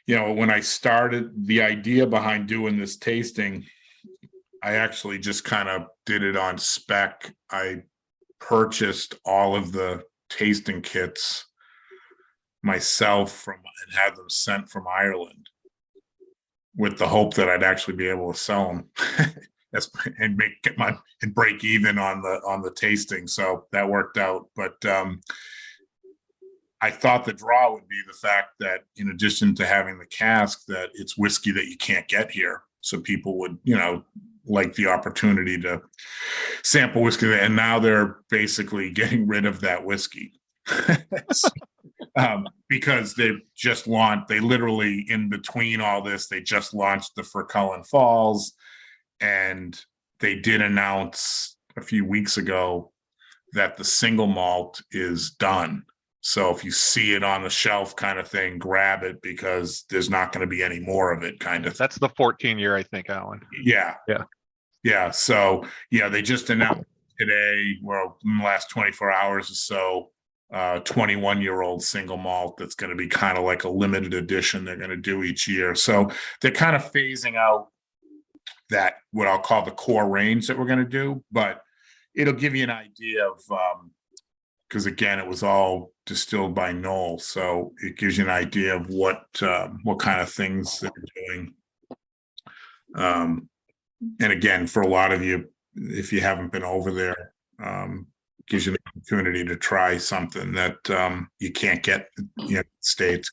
S1: you know, when I started the idea behind doing this tasting, I actually just kind of did it on spec. I purchased all of the tasting kits myself and had them sent from Ireland with the hope that I'd actually be able to sell them and break even on the tasting. So that worked out. But I thought the draw would be the fact that in addition to having the cask, that it's whiskey that you can't get here. So people would, you know, like the opportunity to sample whiskey. And now they're basically getting rid of that whiskey. Because they literally in between all this, they just launched the Fort Collins Falls, and they did announce a few weeks ago that the single malt is done. So if you see it on the shelf kind of thing, grab it, because there's not going to be any more of it kind of thing.
S12: That's the 14-year, I think, Alan.
S1: Yeah. So yeah, they just announced today, well, in the last 24 hours or so, 21-year-old single malt that's going to be kind of like a limited edition they're going to do each year. So they're kind of phasing out that, what I'll call the core range that we're going to do, but it'll give you an idea of, because again, it was all distilled by Knoll, so it gives you an idea of what kind of things they're doing. And again, for a lot of you, if you haven't been over there, gives you the opportunity to try something that you can't get in the United States.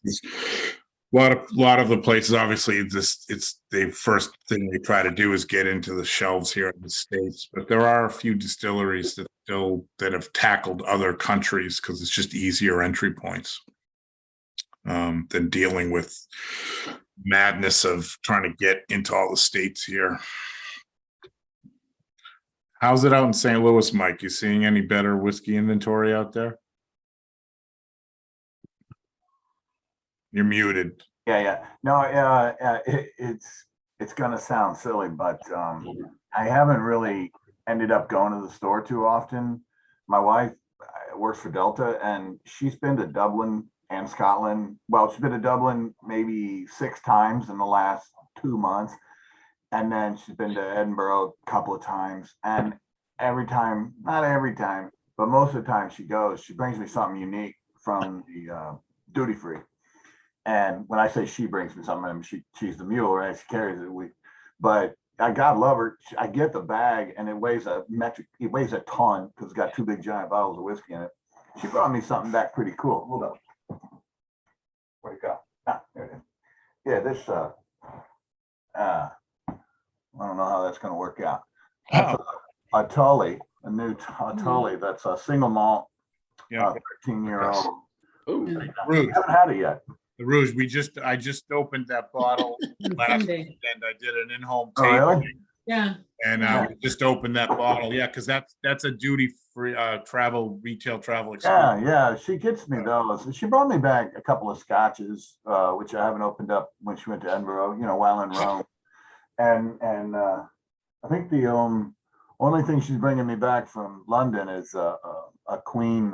S1: A lot of the places, obviously, it's the first thing they try to do is get into the shelves here in the States. But there are a few distilleries that have tackled other countries because it's just easier entry points than dealing with madness of trying to get into all the states here. How's it out in St. Louis, Mike? You seeing any better whiskey inventory out there? You're muted.
S6: Yeah. No, it's gonna sound silly, but I haven't really ended up going to the store too often. My wife works for Delta, and she's been to Dublin and Scotland. Well, she's been to Dublin maybe 6 times in the last 2 months. And then she's been to Edinburgh a couple of times. And every time, not every time, but most of the time she goes, she brings me something unique from the duty free. And when I say she brings me something, I mean, she's the mule, right? She carries it. But I God love her. I get the bag, and it weighs a ton because it's got 2 big giant bottles of whiskey in it. She brought me something back pretty cool. Hold up. Where'd it go? There it is. Yeah, this I don't know how that's going to work out. That's a Tully, a new Tully. That's a single malt
S1: Yeah.
S6: 13-year-old.
S2: Ooh.
S6: I
S1: Rouge.
S6: haven't had it yet.
S1: The Rouge. I just opened that bottle last
S3: Sunday.
S1: weekend. I did an in-home
S6: Oh, really?
S1: tasting.
S3: Yeah.
S1: And we just opened that bottle. Yeah, because that's a duty-free retail travel experience.
S6: Yeah. She gets me those. She brought me back a couple of scotches, which I haven't opened up when she went to Edinburgh, while in Rome. And I think the only thing she's bringing me back from London is a Queen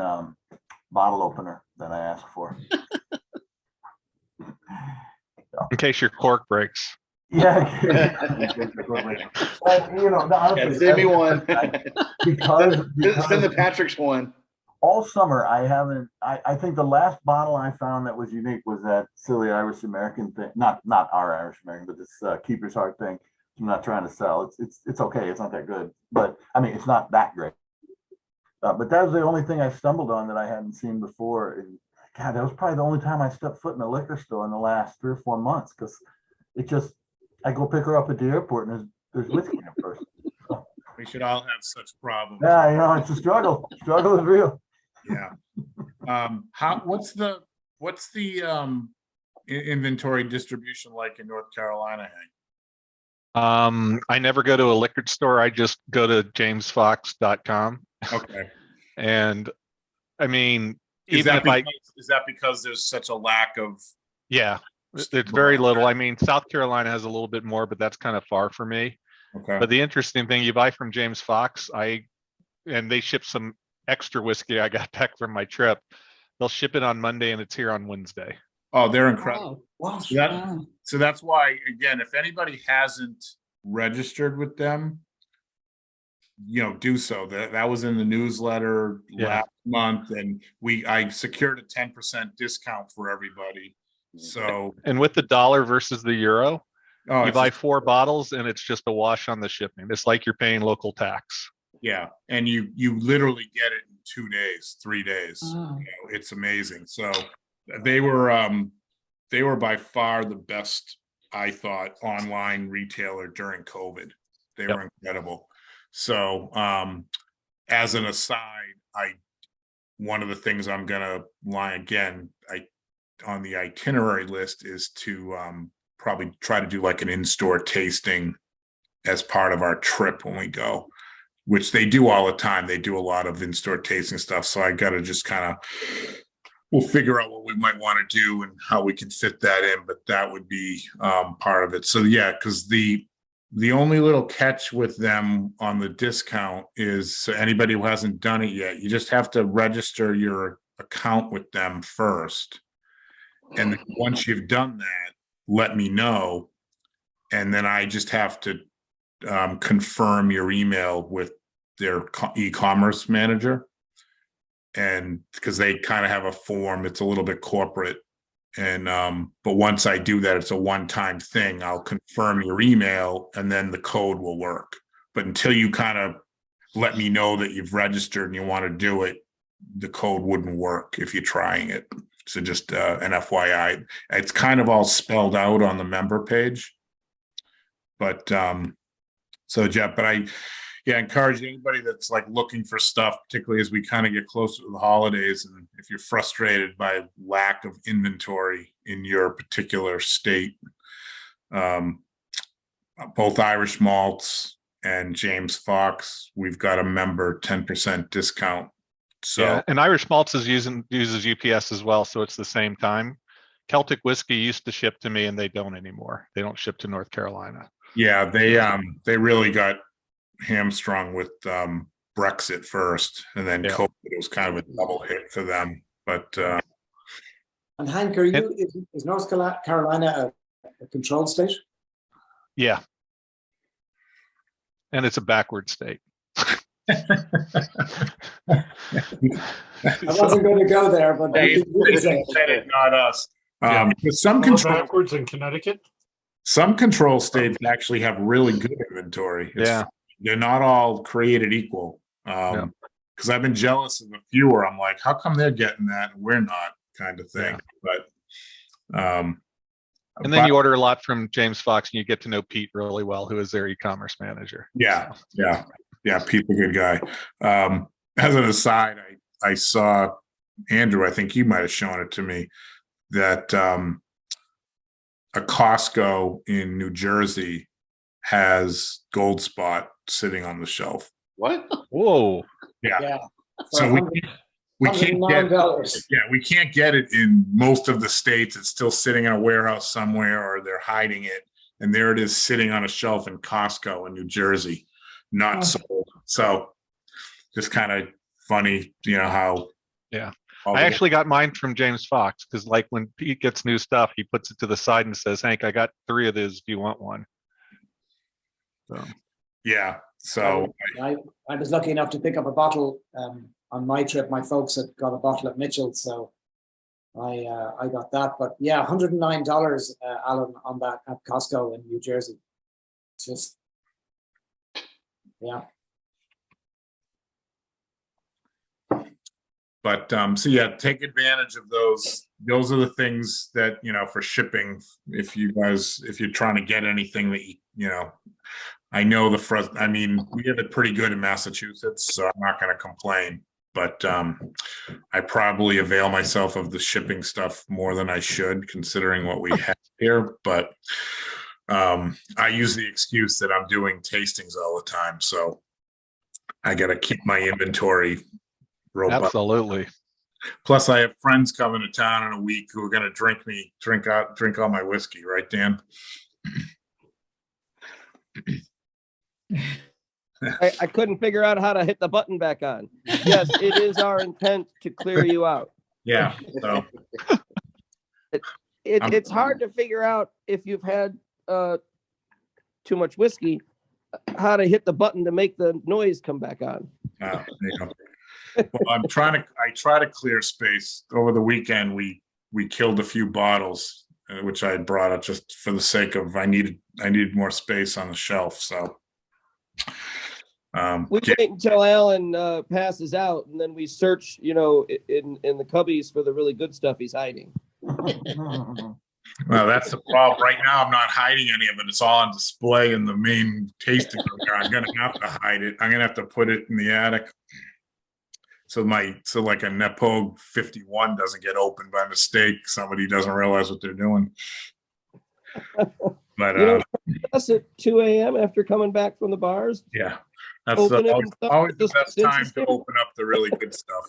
S6: bottle opener that I asked for.
S12: In case your cork breaks.
S6: Yeah. But, honestly,
S2: Send me one.
S6: because
S2: Send the Patrick's one.
S6: all summer I think the last bottle I found that was unique was that silly Irish American thing. Not our Irish American, but this Keeper's Heart thing. I'm not trying to sell. It's okay. It's not that good, but I mean it's not that great. But that was the only thing I stumbled on that I hadn't seen before. And God, that was probably the only time I stepped foot in a liquor store in the last 3 or 4 months, because I go pick her up at the airport and there's whiskey in her purse.
S1: We should all have such problems.
S6: Yeah, it's a struggle. Struggle is real.
S1: Yeah. What's the inventory distribution like in North Carolina, Hank?
S12: I never go to a liquor store. I just go to jamesfox.com.
S1: Okay.
S12: And I mean,
S1: is that because there's such a lack of?
S12: Yeah, it's very little. I mean, South Carolina has a little bit more, but that's kind of far for me.
S1: Okay.
S12: But the interesting thing, you buy from James Fox, and they ship some extra whiskey I got back from my trip. They'll ship it on Monday and it's here on Wednesday.
S1: Oh, they're incredible.
S4: Wow.
S1: So that's why, again, if anybody hasn't registered with them, do so. That was in the newsletter last month, and I secured a 10% discount for everybody. So,
S12: and with the dollar versus the euro, you buy 4 bottles and it's just a wash on the shipping. It's like you're paying local tax.
S1: Yeah, and you literally get it in 2 days, 3 days.
S3: Wow.
S1: It's amazing. So they were by far the best, I thought, online retailer during COVID. They were incredible. So as an aside, one of the things I'm gonna on the itinerary list is to probably try to do like an in-store tasting as part of our trip when we go, which they do all the time. They do a lot of in-store tasting stuff. So I got to just we'll figure out what we might want to do and how we can fit that in, but that would be part of it. So yeah, because the only little catch with them on the discount is, so anybody who hasn't done it yet, you just have to register your account with them first. And once you've done that, let me know. And then I just have to confirm your email with their e-commerce manager. And because they kind of have a form, it's a little bit corporate. And but once I do that, it's a one-time thing. I'll confirm your email and then the code will work. But until you kind of let me know that you've registered and you want to do it, the code wouldn't work if you're trying it. So just an FYI, it's kind of all spelled out on the member page. But so Jeff, but I encourage anybody that's like looking for stuff, particularly as we kind of get closer to the holidays, and if you're frustrated by lack of inventory in your particular state, both Irish Malts and James Fox, we've got a member 10% discount. So
S12: and Irish Malts uses UPS as well, so it's the same time. Celtic Whiskey used to ship to me, and they don't anymore. They don't ship to North Carolina.
S1: Yeah, they really got hamstrung with Brexit first, and then COVID. It was kind of a double hit for them. But
S10: and Hank, is North Carolina a controlled state?
S12: Yeah, and it's a backward state.
S10: I wasn't going to go there, but
S1: they said it, not us. Some control
S5: backwards in Connecticut.
S1: Some control states actually have really good inventory. They're not all created equal. Because I've been jealous of a few where I'm like, how come they're getting that and we're not, kind of thing. But
S12: and then you order a lot from James Fox, and you get to know Pete really well, who is their e-commerce manager.
S1: Yeah, Pete's a good guy. As an aside, I saw, Andrew, I think you might have shown it to me, that a Costco in New Jersey has Gold Spot sitting on the shelf.
S2: What?
S12: Whoa.
S1: Yeah.
S10: Yeah.
S1: So we can't get,
S10: $109.
S1: yeah, we can't get it in most of the states. It's still sitting in a warehouse somewhere, or they're hiding it. And there it is sitting on a shelf in Costco in New Jersey, not sold. So just kind of funny, how.
S12: Yeah.
S1: all
S12: I
S1: the-
S12: actually got mine from James Fox because, like, when Pete gets new stuff, he puts it to the side and says, "Hank, I got 3 of these. Do you want one?" So,
S1: Yeah. So
S10: I was lucky enough to pick up a bottle on my trip. My folks had got a bottle at Mitchell, so I got that. But yeah, $109, Alan, on that at Costco in New Jersey. It's just, yeah.
S1: But so yeah, take advantage of those. Those are the things that, for shipping, if you're trying to get anything that I know we have it pretty good in Massachusetts, so I'm not going to complain. But I probably avail myself of the shipping stuff more than I should, considering what we have here. But I use the excuse that I'm doing tastings all the time, so I got to keep my inventory robust.
S12: absolutely.
S1: Plus, I have friends coming to town in a week who are going to drink all my whiskey, right, Dan?
S11: I couldn't figure out how to hit the button back on. Yes, it is our intent to clear you out.
S1: Yeah. So
S11: It's hard to figure out if you've had too much whiskey, how to hit the button to make the noise come back on.
S1: Well, I try to clear space. Over the weekend, we killed a few bottles, which I had brought up just for the sake of I needed more space on the shelf. So
S11: we wait until Alan passes out, and then we search, in the cubbies for the really good stuff he's hiding.
S1: Well, that's the problem. Right now, I'm not hiding any of it. It's all on display in the main tasting room here. I'm going to have to hide it. I'm going to have to put it in the attic. So like a Nepog 51 doesn't get opened by mistake. Somebody doesn't realize what they're doing. But
S11: us at 2 a.m. after coming back from the bars.
S1: Yeah, that's
S11: Open it
S1: always
S11: and stuff.
S1: the best time to open up the really good stuff.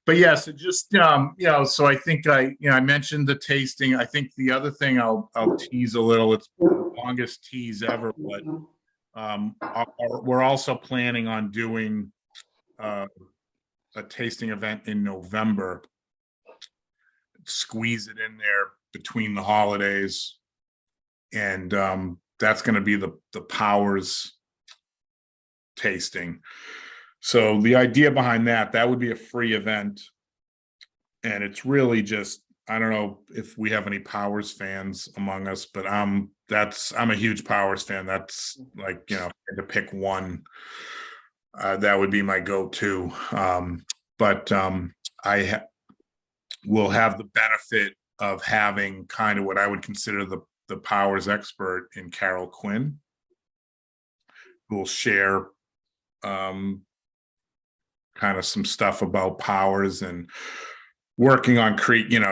S1: But yeah, so just so I think I mentioned the tasting. I think the other thing I'll tease a little. It's the longest tease ever, but we're also planning on doing a tasting event in November. Squeeze it in there between the holidays, and that's going to be the Powers tasting. So the idea behind that would be a free event, and it's really just, I don't know if we have any Powers fans among us, but I'm a huge Powers fan. That's like, to pick one, that would be my go-to. But I will have the benefit of having kind of what I would consider the Powers expert in Carol Quinn, who will share kind of some stuff about Powers and working on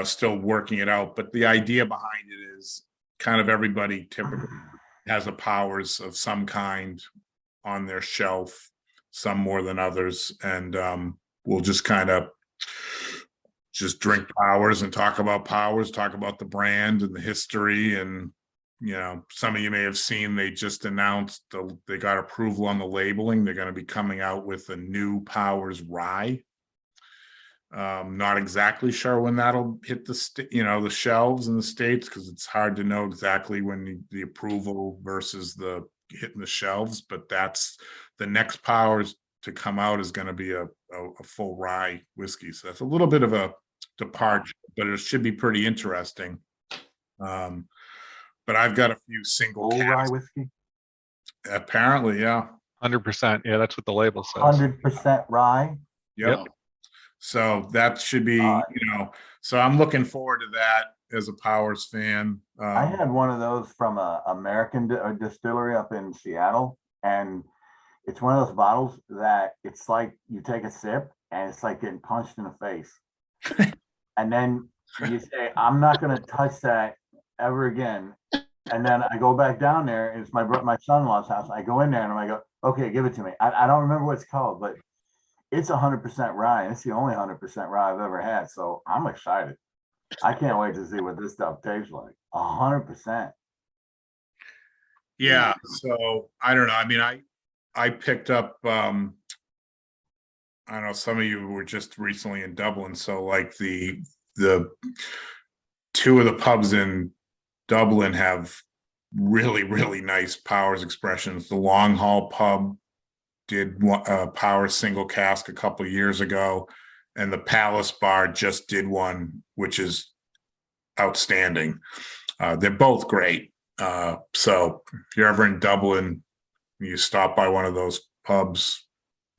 S1: still working it out. But the idea behind it is kind of everybody typically has a Powers of some kind on their shelf, some more than others. And we'll just kind of drink Powers and talk about Powers, talk about the brand and the history. And, some of you may have seen, they just announced they got approval on the labeling. They're going to be coming out with a new Powers rye. Not exactly sure when that'll hit the shelves in the States, because it's hard to know exactly when the approval versus the hitting the shelves, but that's the next Powers to come out is going to be a full rye whiskey. So that's a little bit of a departure, but it should be pretty interesting. But I've got a few single
S6: rye whiskey.
S1: Apparently, yeah.
S12: 100%. Yeah, that's what the label says.
S6: 100% rye.
S1: Yep. So that should be, so I'm looking forward to that as a Powers fan.
S6: I had one of those from a American distillery up in Seattle, and it's one of those bottles that it's like you take a sip and it's like getting punched in the face. And then you say, I'm not going to touch that ever again. And then I go back down there, and it's my son-in-law's house. I go in there and I go, okay, give it to me. I don't remember what it's called, but it's 100% rye. And it's the only 100% rye I've ever had. So I'm excited. I can't wait to see what this stuff tastes like. 100%.
S1: Yeah, so I don't know. I mean, I picked up I don't know, some of you were just recently in Dublin, so like the two of the pubs in Dublin have really, really nice Powers expressions. The Long Haul pub did Powers single cask a couple of years ago, and the Palace Bar just did one, which is outstanding. They're both great. So if you're ever in Dublin, you stop by one of those pubs.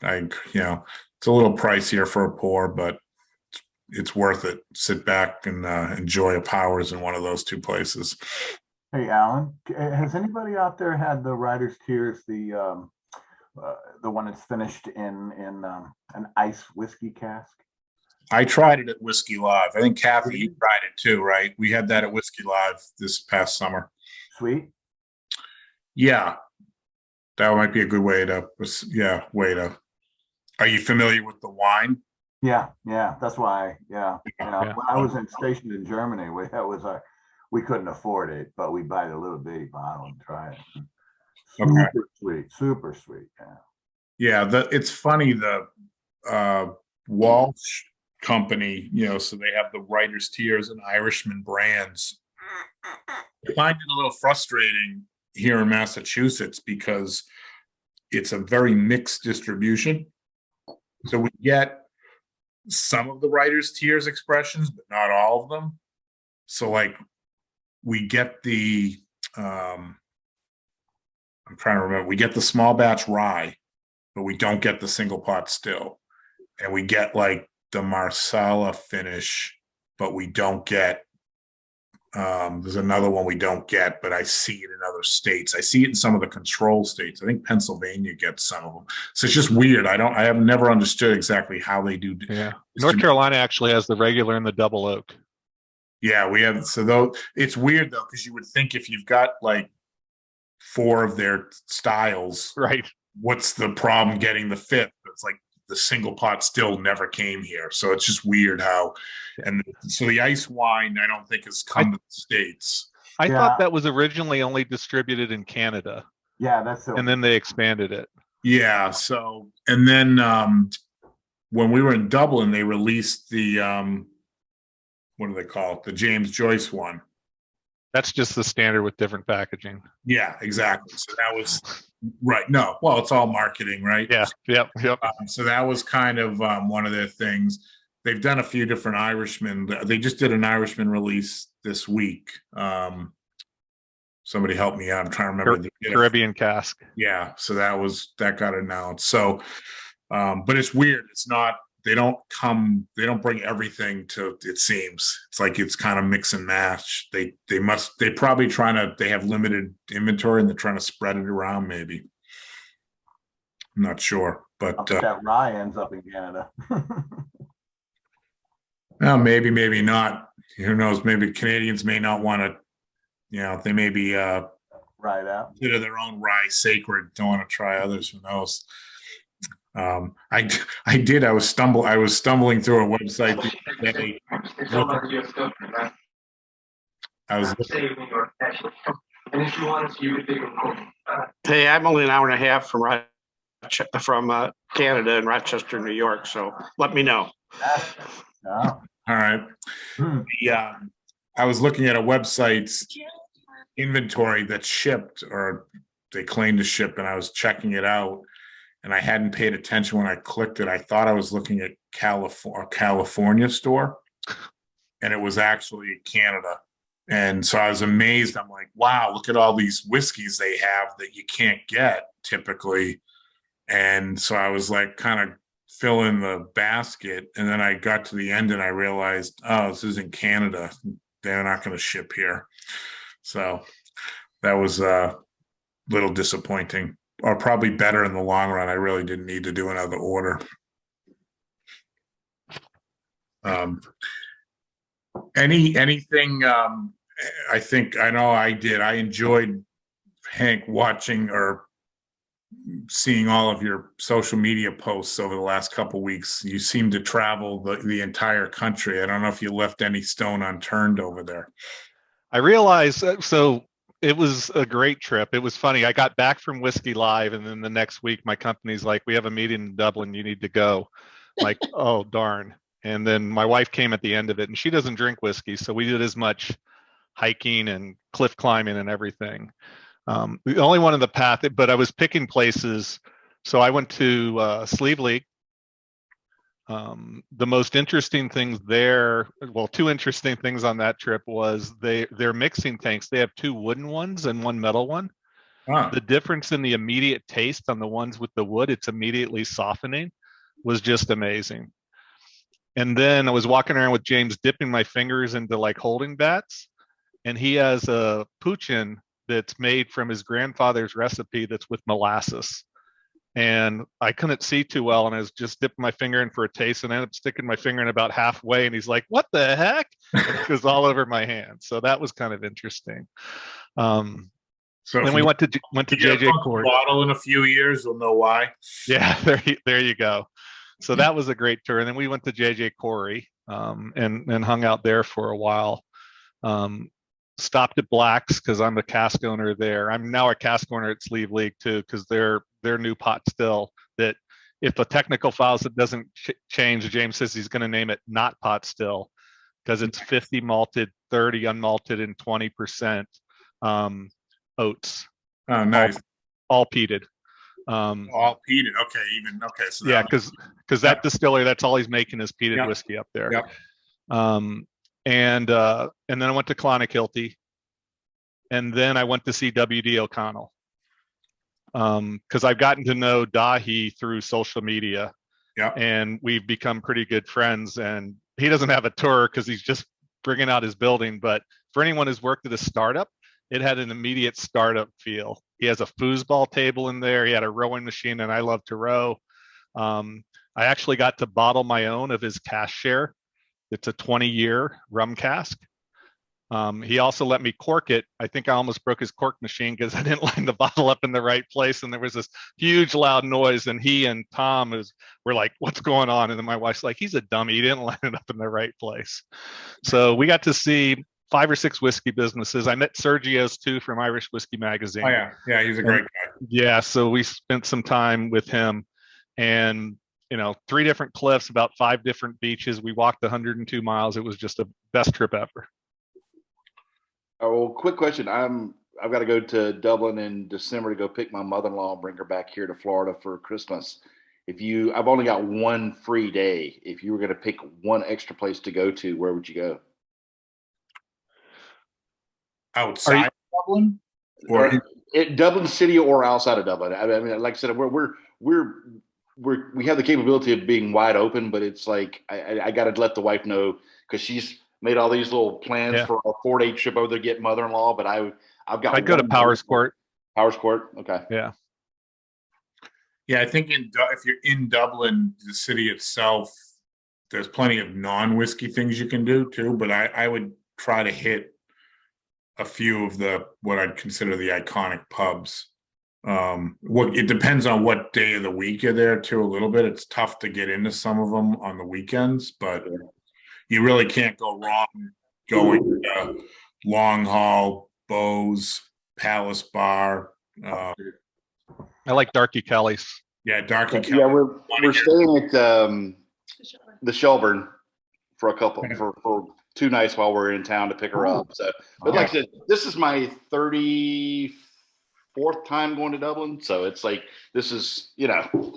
S1: It's a little pricier for a pour, but it's worth it. Sit back and enjoy a Powers in one of those two places.
S6: Hey, Alan, has anybody out there had the Rider's Tears, the one that's finished in an ice whiskey cask?
S1: I tried it at Whiskey Live. I think Kathy, you tried it too, right? We had that at Whiskey Live this past summer.
S6: Sweet.
S1: Yeah, that might be a good way to. Are you familiar with the wine?
S6: Yeah, that's why. Yeah. When I was stationed in Germany, we couldn't afford it, but we buy the little bitty bottle and try it. Super sweet.
S1: Yeah. It's funny, the Walsh company, so they have the Writer's Tears and Irishman brands. I find it a little frustrating here in Massachusetts because it's a very mixed distribution. So we get some of the Writer's Tears expressions, but not all of them. So like we get the I'm trying to remember, we get the small batch rye, but we don't get the single pot still. And we get like the Marsala finish, but we don't get there's another one we don't get, but I see it in other states. I see it in some of the control states. I think Pennsylvania gets some of them. So it's just weird. I have never understood exactly how they do.
S12: Yeah. North Carolina actually has the regular and the double oak.
S1: Yeah, we have. So though it's weird though, because you would think if you've got like 4 of their styles,
S12: right?
S1: What's the problem getting the 5th? It's like the single pot still never came here. So it's just weird how, and so the ice wine, I don't think has come to the States.
S12: I thought that was originally only distributed in Canada.
S6: Yeah, that's
S12: and then they expanded it.
S1: Yeah. So, and then when we were in Dublin, they released the, what do they call it? The James Joyce one.
S12: That's just the standard with different packaging.
S1: Yeah, exactly. So that was right. No, well, it's all marketing, right?
S12: Yeah. Yep.
S1: So that was kind of one of their things. They've done a few different Irishmen. They just did an Irishman release this week. Somebody help me out. I'm trying to remember the
S12: Caribbean cask.
S1: Yeah. So that got announced. So, but it's weird. It's not. They don't bring everything to, it seems. It's like it's kind of mix and match. They probably they have limited inventory and they're trying to spread it around maybe. I'm not sure, but
S6: that rye ends up in Canada.
S1: Well, maybe not. Who knows? Maybe Canadians may not want to, they may be
S6: right out.
S1: Consider their own rye sacred, don't want to try others, who knows. I was stumbling through a website the other day.
S7: Hey, I'm only an hour and a half from Canada and Rochester, New York. So let me know.
S1: All right. I was looking at a website's inventory that shipped, or they claimed to ship, and I was checking it out. And I hadn't paid attention when I clicked it. I thought I was looking at California store, and it was actually Canada. And so I was amazed. I'm like, wow, look at all these whiskeys they have that you can't get typically. And so I was like, kind of filling the basket. And then I got to the end and I realized, oh, this is in Canada. They're not going to ship here. So that was a little disappointing. are probably better in the long run. I really didn't need to do another order. Anything, I know I did. I enjoyed, Hank, watching or seeing all of your social media posts over the last couple of weeks. You seem to travel the entire country. I don't know if you left any stone unturned over there.
S12: I realized, so it was a great trip. It was funny. I got back from Whiskey Live, and then the next week, my company's like, we have a meeting in Dublin. You need to go. Like, oh, darn. And then my wife came at the end of it, and she doesn't drink whiskey. So we did as much hiking and cliff climbing and everything. The only one in the path, but I was picking places. So I went to Sleeve League. The most interesting things there, well, two interesting things on that trip was their mixing tanks. They have two wooden ones and one metal one.
S1: Huh.
S12: The difference in the immediate taste on the ones with the wood, it's immediately softening, was just amazing. And then I was walking around with James dipping my fingers into like holding bats, and he has a poutine that's made from his grandfather's recipe that's with molasses. And I couldn't see too well, and I was just dipping my finger in for a taste, and I ended up sticking my finger in about halfway, and he's like, "What the heck?" It was all over my hand. So that was kind of interesting.
S1: So
S12: then we went to JJ Court.
S1: Bottle in a few years, we'll know why.
S12: Yeah, there you go. So that was a great tour. And then we went to JJ Quarry and hung out there for a while. Stopped at Black's because I'm a cask owner there. I'm now a cask owner at Sleeve League too, because their new pot still, that if the technical files it doesn't change, James says he's going to name it not pot still, because it's 50 malted, 30 unmalted, and 20% oats.
S1: Oh, nice.
S12: All peated.
S1: All peated. Okay. So
S12: yeah, because that distillery, that's all he's making is peated whiskey up there.
S1: Yep.
S12: And then I went to Clonakilty, and then I went to see WD O'Connell, because I've gotten to know Dahi through social media, and we've become pretty good friends. And he doesn't have a tour because he's just bringing out his building, but for anyone who's worked at a startup, it had an immediate startup feel. He has a foosball table in there. He had a rowing machine, and I love to row. I actually got to bottle my own of his cask share. It's a 20-year rum cask. He also let me cork it. I think I almost broke his cork machine because I didn't line the bottle up in the right place, and there was this huge loud noise, and he and Tom were like, "What's going on?" And then my wife's like, "He's a dummy. He didn't line it up in the right place." So we got to see 5 or 6 whiskey businesses. I met Sergio's too from Irish Whiskey Magazine.
S1: Oh yeah, he's a great guy.
S12: Yeah, so we spent some time with him, and 3 different cliffs, about 5 different beaches. We walked 102 miles. It was just the best trip ever.
S2: Oh, well, quick question. I've got to go to Dublin in December to go pick my mother-in-law and bring her back here to Florida for Christmas. I've only got one free day. If you were going to pick one extra place to go to, where would you go?
S1: Outside Dublin, or
S2: Dublin City, or outside of Dublin? I mean, like I said, we have the capability of being wide open, but it's like I got to let the wife know, because she's made all these little plans for a 4-day trip over there to get mother-in-law. But I've got.
S12: I'd go to Powers Court.
S2: Powers Court, okay.
S12: Yeah.
S1: Yeah, I think if you're in Dublin, the city itself, there's plenty of non-whiskey things you can do too. But I would try to hit a few of what I'd consider the iconic pubs. It depends on what day of the week you're there too. A little bit. It's tough to get into some of them on the weekends, but you really can't go wrong going to Long Hall, Bowes, Palace Bar.
S12: I like Darky Kelly's.
S1: Yeah, Darky Kelly.
S2: Yeah, we're staying at the Shelburne for for 2 nights while we're in town to pick her up. So, but like I said, this is my 34th time going to Dublin. So it's like, this is,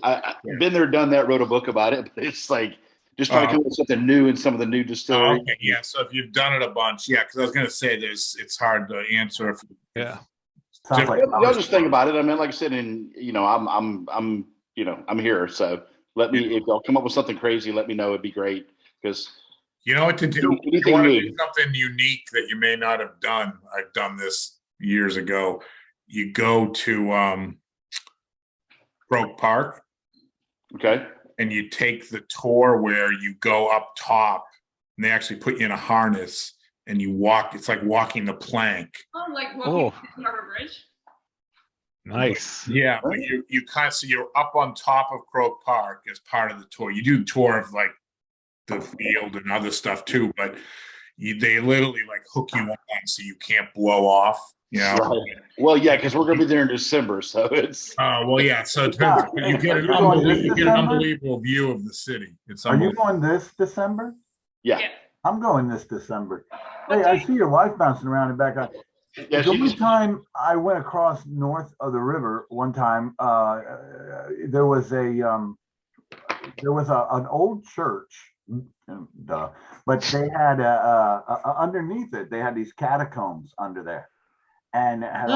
S2: I've been there, done that, wrote a book about it, but it's like just trying to come up with something new in some of the new distilleries.
S1: Okay, yeah. So if you've done it a bunch, because I was going to say it's hard to answer.
S2: Y'all just think about it. I mean, like I said, I'm here. So if y'all come up with something crazy, let me know. It'd be great, because
S1: you know what to do. You want to do something unique that you may not have done. I've done this years ago. You go to Croke Park.
S2: Okay.
S1: And you take the tour where you go up top and they actually put you in a harness and you walk. It's like walking the plank.
S9: Oh, like
S12: Oh.
S9: walking the Harbor Bridge.
S12: Nice.
S1: Yeah, but you kind of, so you're up on top of Croke Park as part of the tour. You do the tour of like the field and other stuff too, but they literally like hook you on so you can't blow off. You know?
S2: Right. Well, yeah, because we're gonna be there in December, so it's.
S1: Oh well, yeah. So you get
S6: Are you going this
S1: an
S6: December?
S1: unbelievable view of the city. It's
S6: Are you
S1: unbelievable.
S6: going this December?
S2: Yeah.
S6: I'm going this December. Hey, I see your wife bouncing around and back on.
S2: Yeah,
S6: The only time I went across north of the river one time, there was an old church, but they had underneath it, they had these catacombs under there, and it had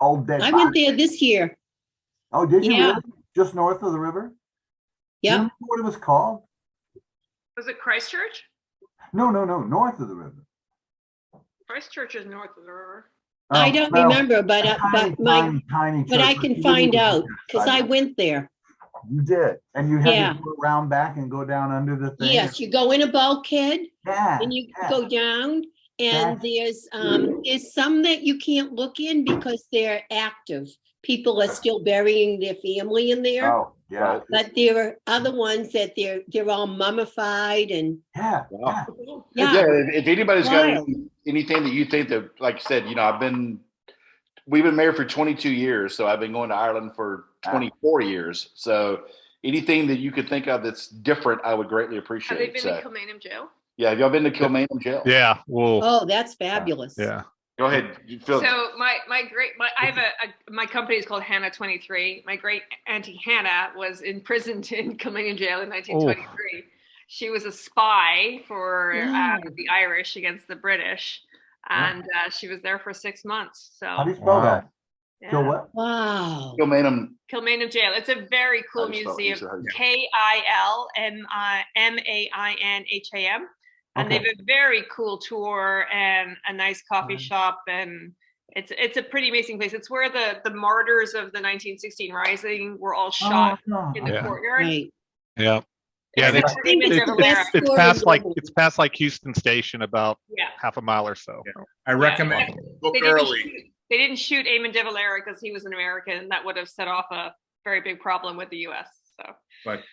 S6: old dead
S4: I went
S6: bodies.
S4: there this year.
S6: Oh, did you
S4: Yeah.
S6: really? Just north of the river? Do you
S4: Yep.
S6: remember what it was called?
S9: Was it Christchurch?
S6: No, north of the river.
S9: Christchurch is north of the river.
S4: I don't
S6: Well,
S4: remember, but
S6: tiny
S4: but I
S6: church,
S4: can
S6: you
S4: find
S6: wouldn't even
S4: out
S6: look at it.
S4: because I went there.
S6: You did, and you had
S4: Yeah.
S6: to go around back and go down under the thing.
S4: Yes, you go in a bulkhead
S6: Yeah.
S4: and you
S6: yeah.
S4: go down, and there's some that you can't look in because they're active. People are still burying their family in there.
S6: Oh, yeah.
S4: But there are other ones that they're all mummified and
S6: Yeah.
S2: Wow.
S4: yeah.
S2: Yeah. If anybody's got
S4: Wild.
S2: anything that you think that, like you said, we've been married for 22 years, so I've been going to Ireland for 24 years. So anything that you could think of that's different, I would greatly
S9: Have
S2: appreciate.
S9: they been
S2: So,
S9: in Kilmainham jail?
S2: yeah, have y'all been to Kilmainham jail?
S12: Yeah. Well,
S4: Oh, that's fabulous.
S12: yeah.
S2: Go ahead. Phil.
S9: So I have my company is called Hannah 23. My great auntie Hannah was imprisoned in Kilmainham jail in 1923. She was a spy for
S4: Wow.
S9: the Irish against the British, and she was there for 6 months.
S6: How do
S9: So
S6: you spell that?
S9: yeah.
S6: Kill what?
S4: Wow.
S2: Kilmainham.
S9: Kilmainham jail. It's a very cool
S2: How do you spell it?
S9: museum.
S2: You said
S9: KILMAINHAM. And
S6: Okay.
S9: they have a very cool tour and a nice coffee shop, and it's a pretty amazing place. It's where the martyrs of the 1916 Rising were all shot in the
S12: Yeah.
S9: course.
S4: Right.
S12: Yeah. Yeah.
S9: It's
S12: It's,
S9: David
S12: it's,
S9: Rivera.
S12: it's past like Houston Station about
S9: Yeah.
S12: half a mile or so.
S1: Yeah. I recommend book
S9: They didn't
S1: early.
S9: They didn't shoot Eamon de Valera because he was an American, and that would have set off a very big problem with the U.S. So,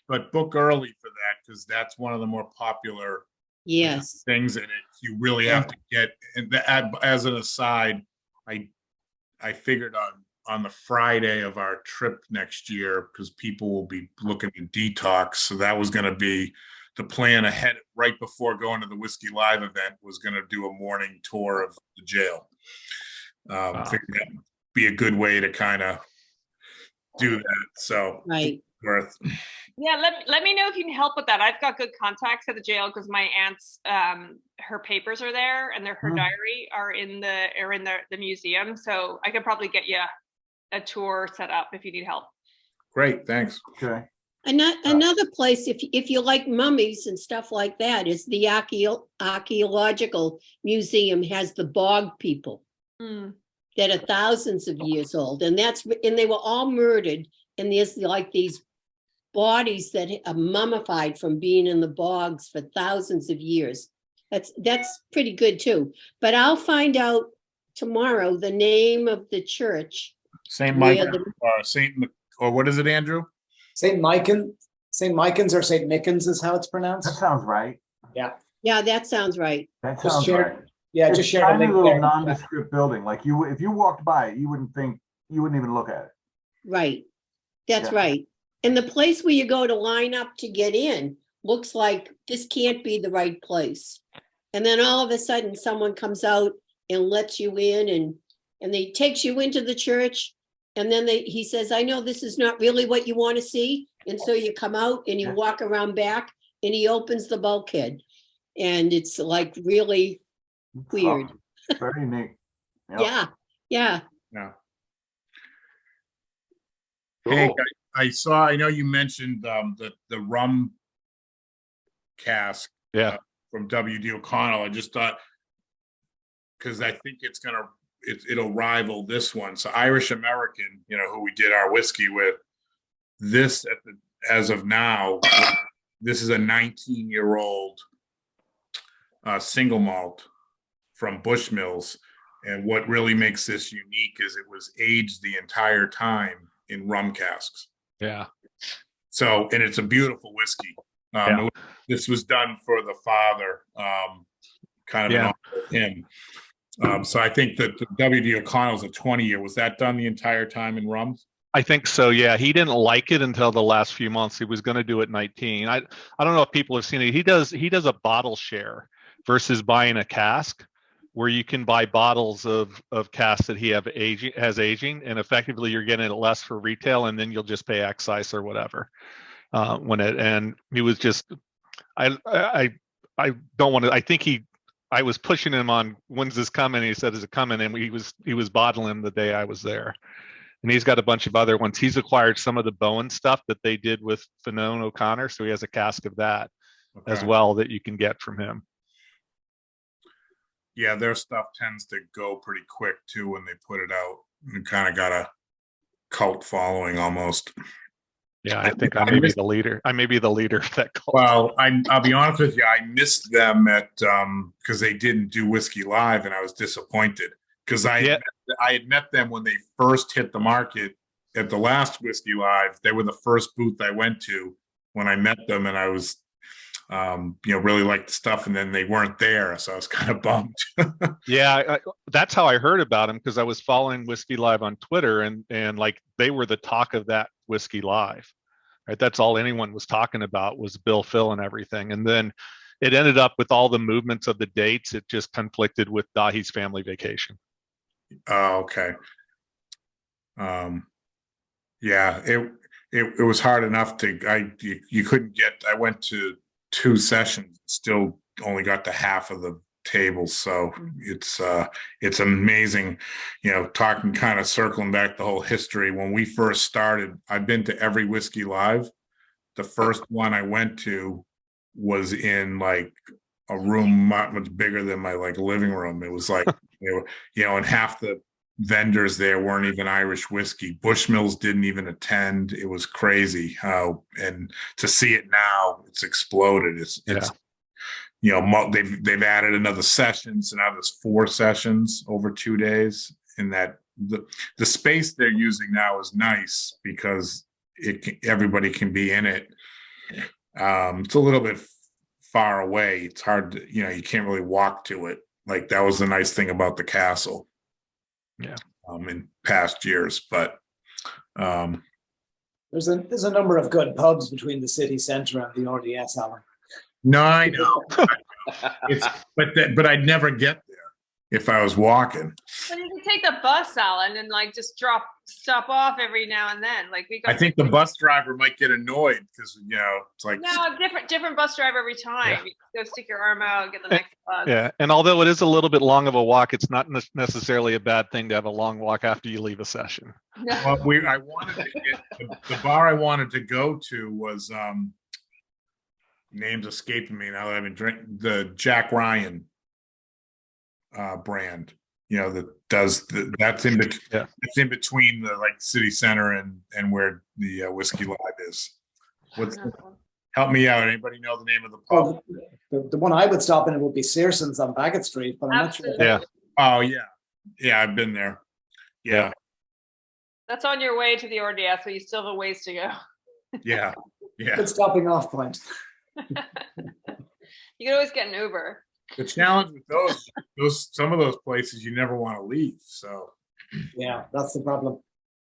S1: But book early for that because that's one of the more popular
S4: Yes.
S1: things in it. You really have to get. And as an aside, I figured on the Friday of our trip next year because people will be looking to detox. So that was going to be the plan ahead. Right before going to the Whiskey Live event, was going to do a morning tour of the jail. Figured that would be a good way to kind of do that. So
S4: Right.
S1: worth.
S9: yeah, let me know if you can help with that. I've got good contacts at the jail because my aunt's her papers are there and her diary are in the museum. So I could probably get you a tour set up if you need help.
S1: Great, thanks.
S6: Okay.
S4: Another place, if you like mummies and stuff like that, is the archaeological museum has the bog people that are thousands of years old, and they were all murdered, and there's like these bodies that are mummified from being in the bogs for thousands of years. That's pretty good too. But I'll find out tomorrow the name of the church.
S1: St.
S4: where
S1: Michael or what is it, Andrew?
S10: St. Micans or St. Mickens is how it's pronounced.
S6: That sounds right.
S4: Yeah, that sounds right.
S6: That
S10: Just
S6: sounds
S10: share-
S6: right.
S10: Yeah, just share a
S6: Tiny
S10: link
S6: little
S10: there.
S6: nondescript building. Like if you walked by it, you wouldn't even look at it.
S4: Right. That's
S6: Yeah.
S4: right. And the place where you go to line up to get in looks like this can't be the right place. And then all of a sudden someone comes out and lets you in and they takes you into the church. And then he says, I know this is not really what you want to see. And so you come out and you walk around back and he opens the bulkhead. And it's like really weird.
S6: Oh, very neat. Yep.
S4: Yeah.
S1: Yeah. Hank, I know you mentioned the rum cask from W.D. O'Connell. I just thought, because I think it'll rival this one. So Irish American, who we did our whiskey with, this as of now, this is a 19-year-old single malt from Bushmills. And what really makes this unique is it was aged the entire time in rum casks.
S12: Yeah.
S1: So, and it's a beautiful whiskey.
S12: Yeah.
S1: This was done for the father, kind of an
S12: Yeah.
S1: honor of him. So I think that the W.D. O'Connell's a 20-year. Was that done the entire time in rum?
S12: I think so. Yeah, he didn't like it until the last few months. He was going to do it 19. I don't know if people have seen it. He does a bottle share versus buying a cask, where you can buy bottles of casks that he has aging, and effectively you're getting it less for retail, and then you'll just pay excise or whatever. And he was just, I don't want to. I think I was pushing him on, when's this coming? He said, is it coming? And he was bottling the day I was there. And he's got a bunch of other ones. He's acquired some of the Bowen stuff that they did with Finone O'Connor, so he has a cask of that as well that you can get from him.
S1: Yeah, their stuff tends to go pretty quick too when they put it out. And kind of got a cult following almost.
S12: Yeah, I think I may be the leader. I may be the leader of that cult.
S1: Well, I'll be honest with you. I missed them at because they didn't do Whiskey Live, and I was disappointed because I had met them when they first hit the market at the last Whiskey Live. They were the first booth I went to when I met them, and I was really liked the stuff, and then they weren't there, so I was kind of bummed.
S12: Yeah, that's how I heard about them, because I was following Whiskey Live on Twitter, and like they were the talk of that Whiskey Live, right? That's all anyone was talking about was Bill, Phil, and everything. And then it ended up with all the movements of the dates. It just conflicted with Dahi's family vacation.
S1: Oh, okay. Yeah, it was hard enough you couldn't get. I went to 2 sessions, still only got to half of the tables. So it's amazing, talking, kind of circling back the whole history. When we first started, I've been to every Whiskey Live. The first one I went to was in like a room much bigger than my living room. It was like, and half the vendors there weren't even Irish whiskey. Bushmills didn't even attend. It was crazy and to see it now, it's exploded. It's they've added another session, so now there's 4 sessions over 2 days. And that the space they're using now is nice because everybody can be in it. It's a little bit far away. It's hard to, you can't really walk to it. Like that was the nice thing about the castle.
S12: Yeah.
S1: In past years, but
S10: there's a number of good pubs between the city centre and the RDS, Alan.
S1: No, I know. But I'd never get there if I was walking.
S9: But you can take the bus, Alan, and just stop off every now and then.
S1: I think the bus driver might get annoyed because it's like
S9: no, different bus driver every time.
S12: Yeah.
S9: You go stick your arm out and get the next bus.
S12: Yeah, and although it is a little bit long of a walk, it's not necessarily a bad thing to have a long walk after you leave a session.
S9: No.
S1: Well, I wanted to get the bar I wanted to go to was names escaping me now that I've been drinking, the Jack Ryan brand, that does that's in between.
S12: Yeah.
S1: It's in between the city center and where the Whiskey Live is. Help me out. Anybody know the name of the pub?
S10: The one I would stop in, it would be Searson's on Bagot Street, but I'm
S9: Absolutely.
S10: not sure.
S1: Yeah. Oh yeah, I've been there. Yeah.
S9: That's on your way to the RDS, so you still have a ways to go.
S1: Yeah.
S10: Good stopping off point.
S9: You can always get an Uber.
S1: The challenge with those some of those places you never want to leave. So
S10: yeah, that's the problem.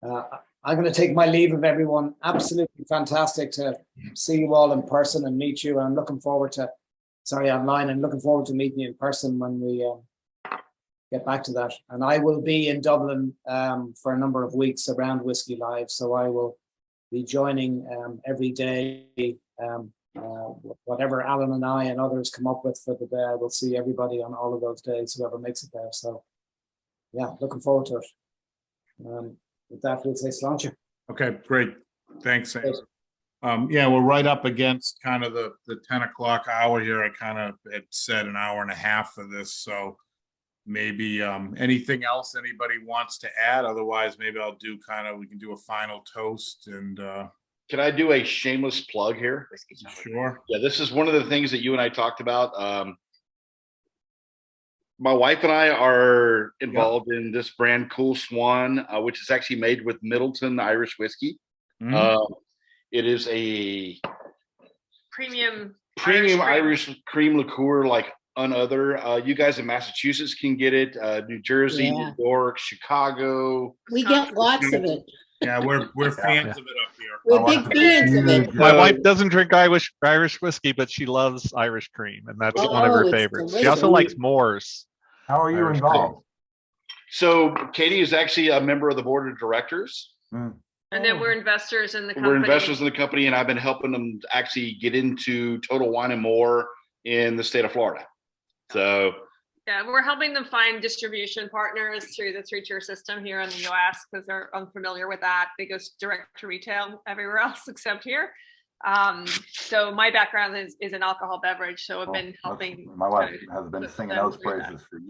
S10: I'm going to take my leave of everyone. Absolutely fantastic to see you all in person and meet you. I'm looking forward to, online. I'm looking forward to meeting you in person when we get back to that. And I will be in Dublin for a number of weeks around Whiskey Live. So I will be joining every day. Whatever Alan and I and others come up with for the day, I will see everybody on all of those days, whoever makes it there. So yeah, looking forward to it. With that, we'll say sláinte.
S1: okay, great. Thanks, Sam. We're right up against kind of the 10 o'clock hour here. I kind of had said an hour and a half for this, so maybe anything else anybody wants to add? Otherwise, maybe I'll do we can do a final toast and
S2: Can I do a shameless plug here?
S1: Sure.
S2: Yeah, this is one of the things that you and I talked about. My wife and I are involved in this brand, Cool Swan, which is actually made with Middleton Irish whiskey. It is a
S9: Premium
S2: Irish cream liqueur like another. You guys in Massachusetts can get it. New Jersey, New York, Chicago.
S4: We get lots of it.
S1: Yeah, we're fans of it up here.
S4: We're big fans of it.
S12: My wife doesn't drink Irish whiskey, but she loves Irish cream, and that's one of her
S4: it's
S12: favorites. She
S4: delicious.
S12: also likes Moore's.
S6: How are you
S12: Irish
S6: involved?
S2: So Katie is actually a member of the board of directors.
S9: And then we're investors in the company.
S2: We're investors in the company, and I've been helping them actually get into Total Wine and More in the state of Florida. So
S9: yeah, we're helping them find distribution partners through the 3-tier system here in the US because they're unfamiliar with that. They go direct to retail everywhere else except here. So my background is in alcohol beverage, so I've been helping.
S6: My wife has been singing those praises for you.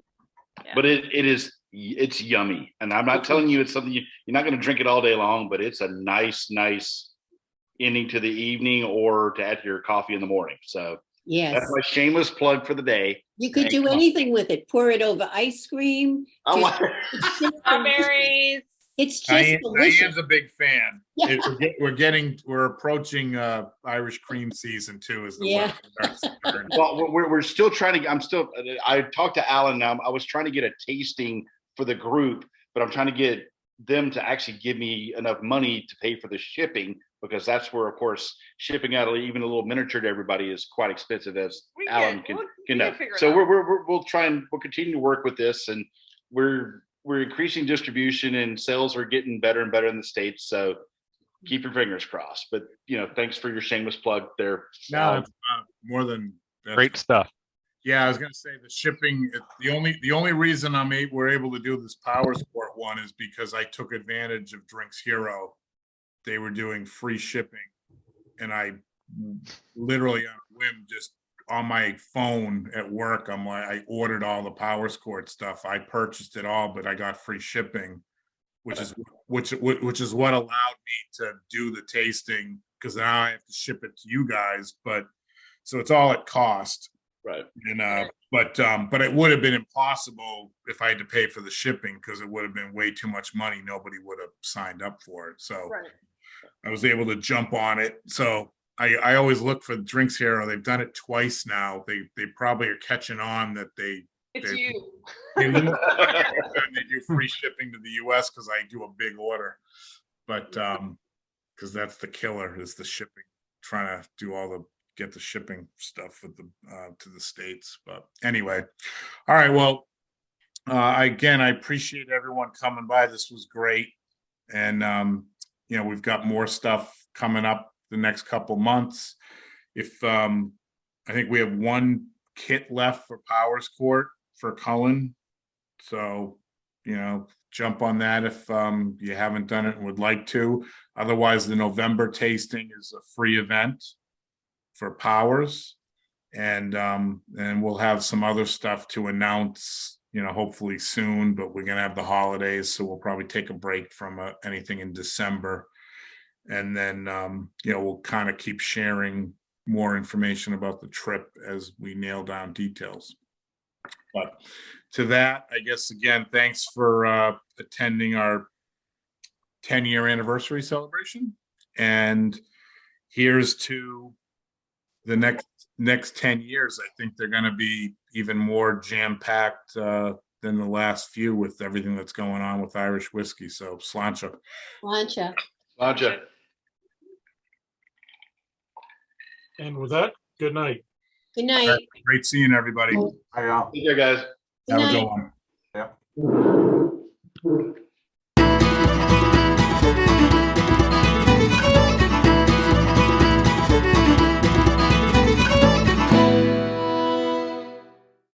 S9: Yeah.
S2: But it's yummy, and I'm not telling you it's something you're not going to drink it all day long, but it's a nice ending to the evening or to add to your coffee in the morning. So
S4: Yes.
S2: that's my shameless plug for the day.
S4: You could do anything with it. Pour it over ice cream.
S9: Strawberries.
S4: It's just delicious.
S1: Diane's a big fan.
S4: Yeah.
S1: We're approaching Irish cream season too. As the
S4: Yeah.
S1: weather starts.
S2: Well, we're still trying to. I talked to Alan now. I was trying to get a tasting for the group, but I'm trying to get them to actually give me enough money to pay for the shipping, because that's where, of course, shipping out even a little miniature to everybody is quite expensive, as Alan can know. So we'll continue to work with this, and we're increasing distribution, and sales are getting better and better in the States. So keep your fingers crossed. But thanks for your shameless plug there.
S1: No, it's more than
S12: Great stuff.
S1: Yeah, I was gonna say the shipping. The only reason we're able to do this Power Sport one is because I took advantage of Drinks Hero. They were doing free shipping, and I literally on a whim, just on my phone at work, I ordered all the Power Sport stuff. I purchased it all, but I got free shipping, which is what allowed me to do the tasting, because now I have to ship it to you guys. But so it's all at cost.
S2: Right.
S1: And but it would have been impossible if I had to pay for the shipping, because it would have been way too much money. Nobody would have signed up for it. So I was able to jump on it. So I always look for Drinks Hero. They've done it twice now. They probably are catching on that they do free shipping to the US, because I do a big order. But because that's the killer, is the shipping. Trying to get the shipping stuff with to the States. But anyway, all right. Well, again, I appreciate everyone coming by. This was great. And, we've got more stuff coming up the next couple months. I think we have one kit left for Power Sport for Cullen. So, jump on that if you haven't done it and would like to. Otherwise, the November tasting is a free event for Powers, and we'll have some other stuff to announce, hopefully soon, but we're gonna have the holidays, so we'll probably take a break from anything in December, and then we'll kind of keep sharing more information about the trip as we nail down details. But to that, I guess, again, thanks for attending our 10-year anniversary celebration, and here's to the next 10 years. I think they're going to be even more jam-packed than the last few, with everything that's going on with Irish whiskey. So sláinte.
S2: Sláinte.
S5: And with that, good night.
S4: Good night.
S1: Great seeing everybody.
S6: Hi,
S2: Take care, guys.
S1: Have a
S4: night.
S1: good one.
S6: Yeah.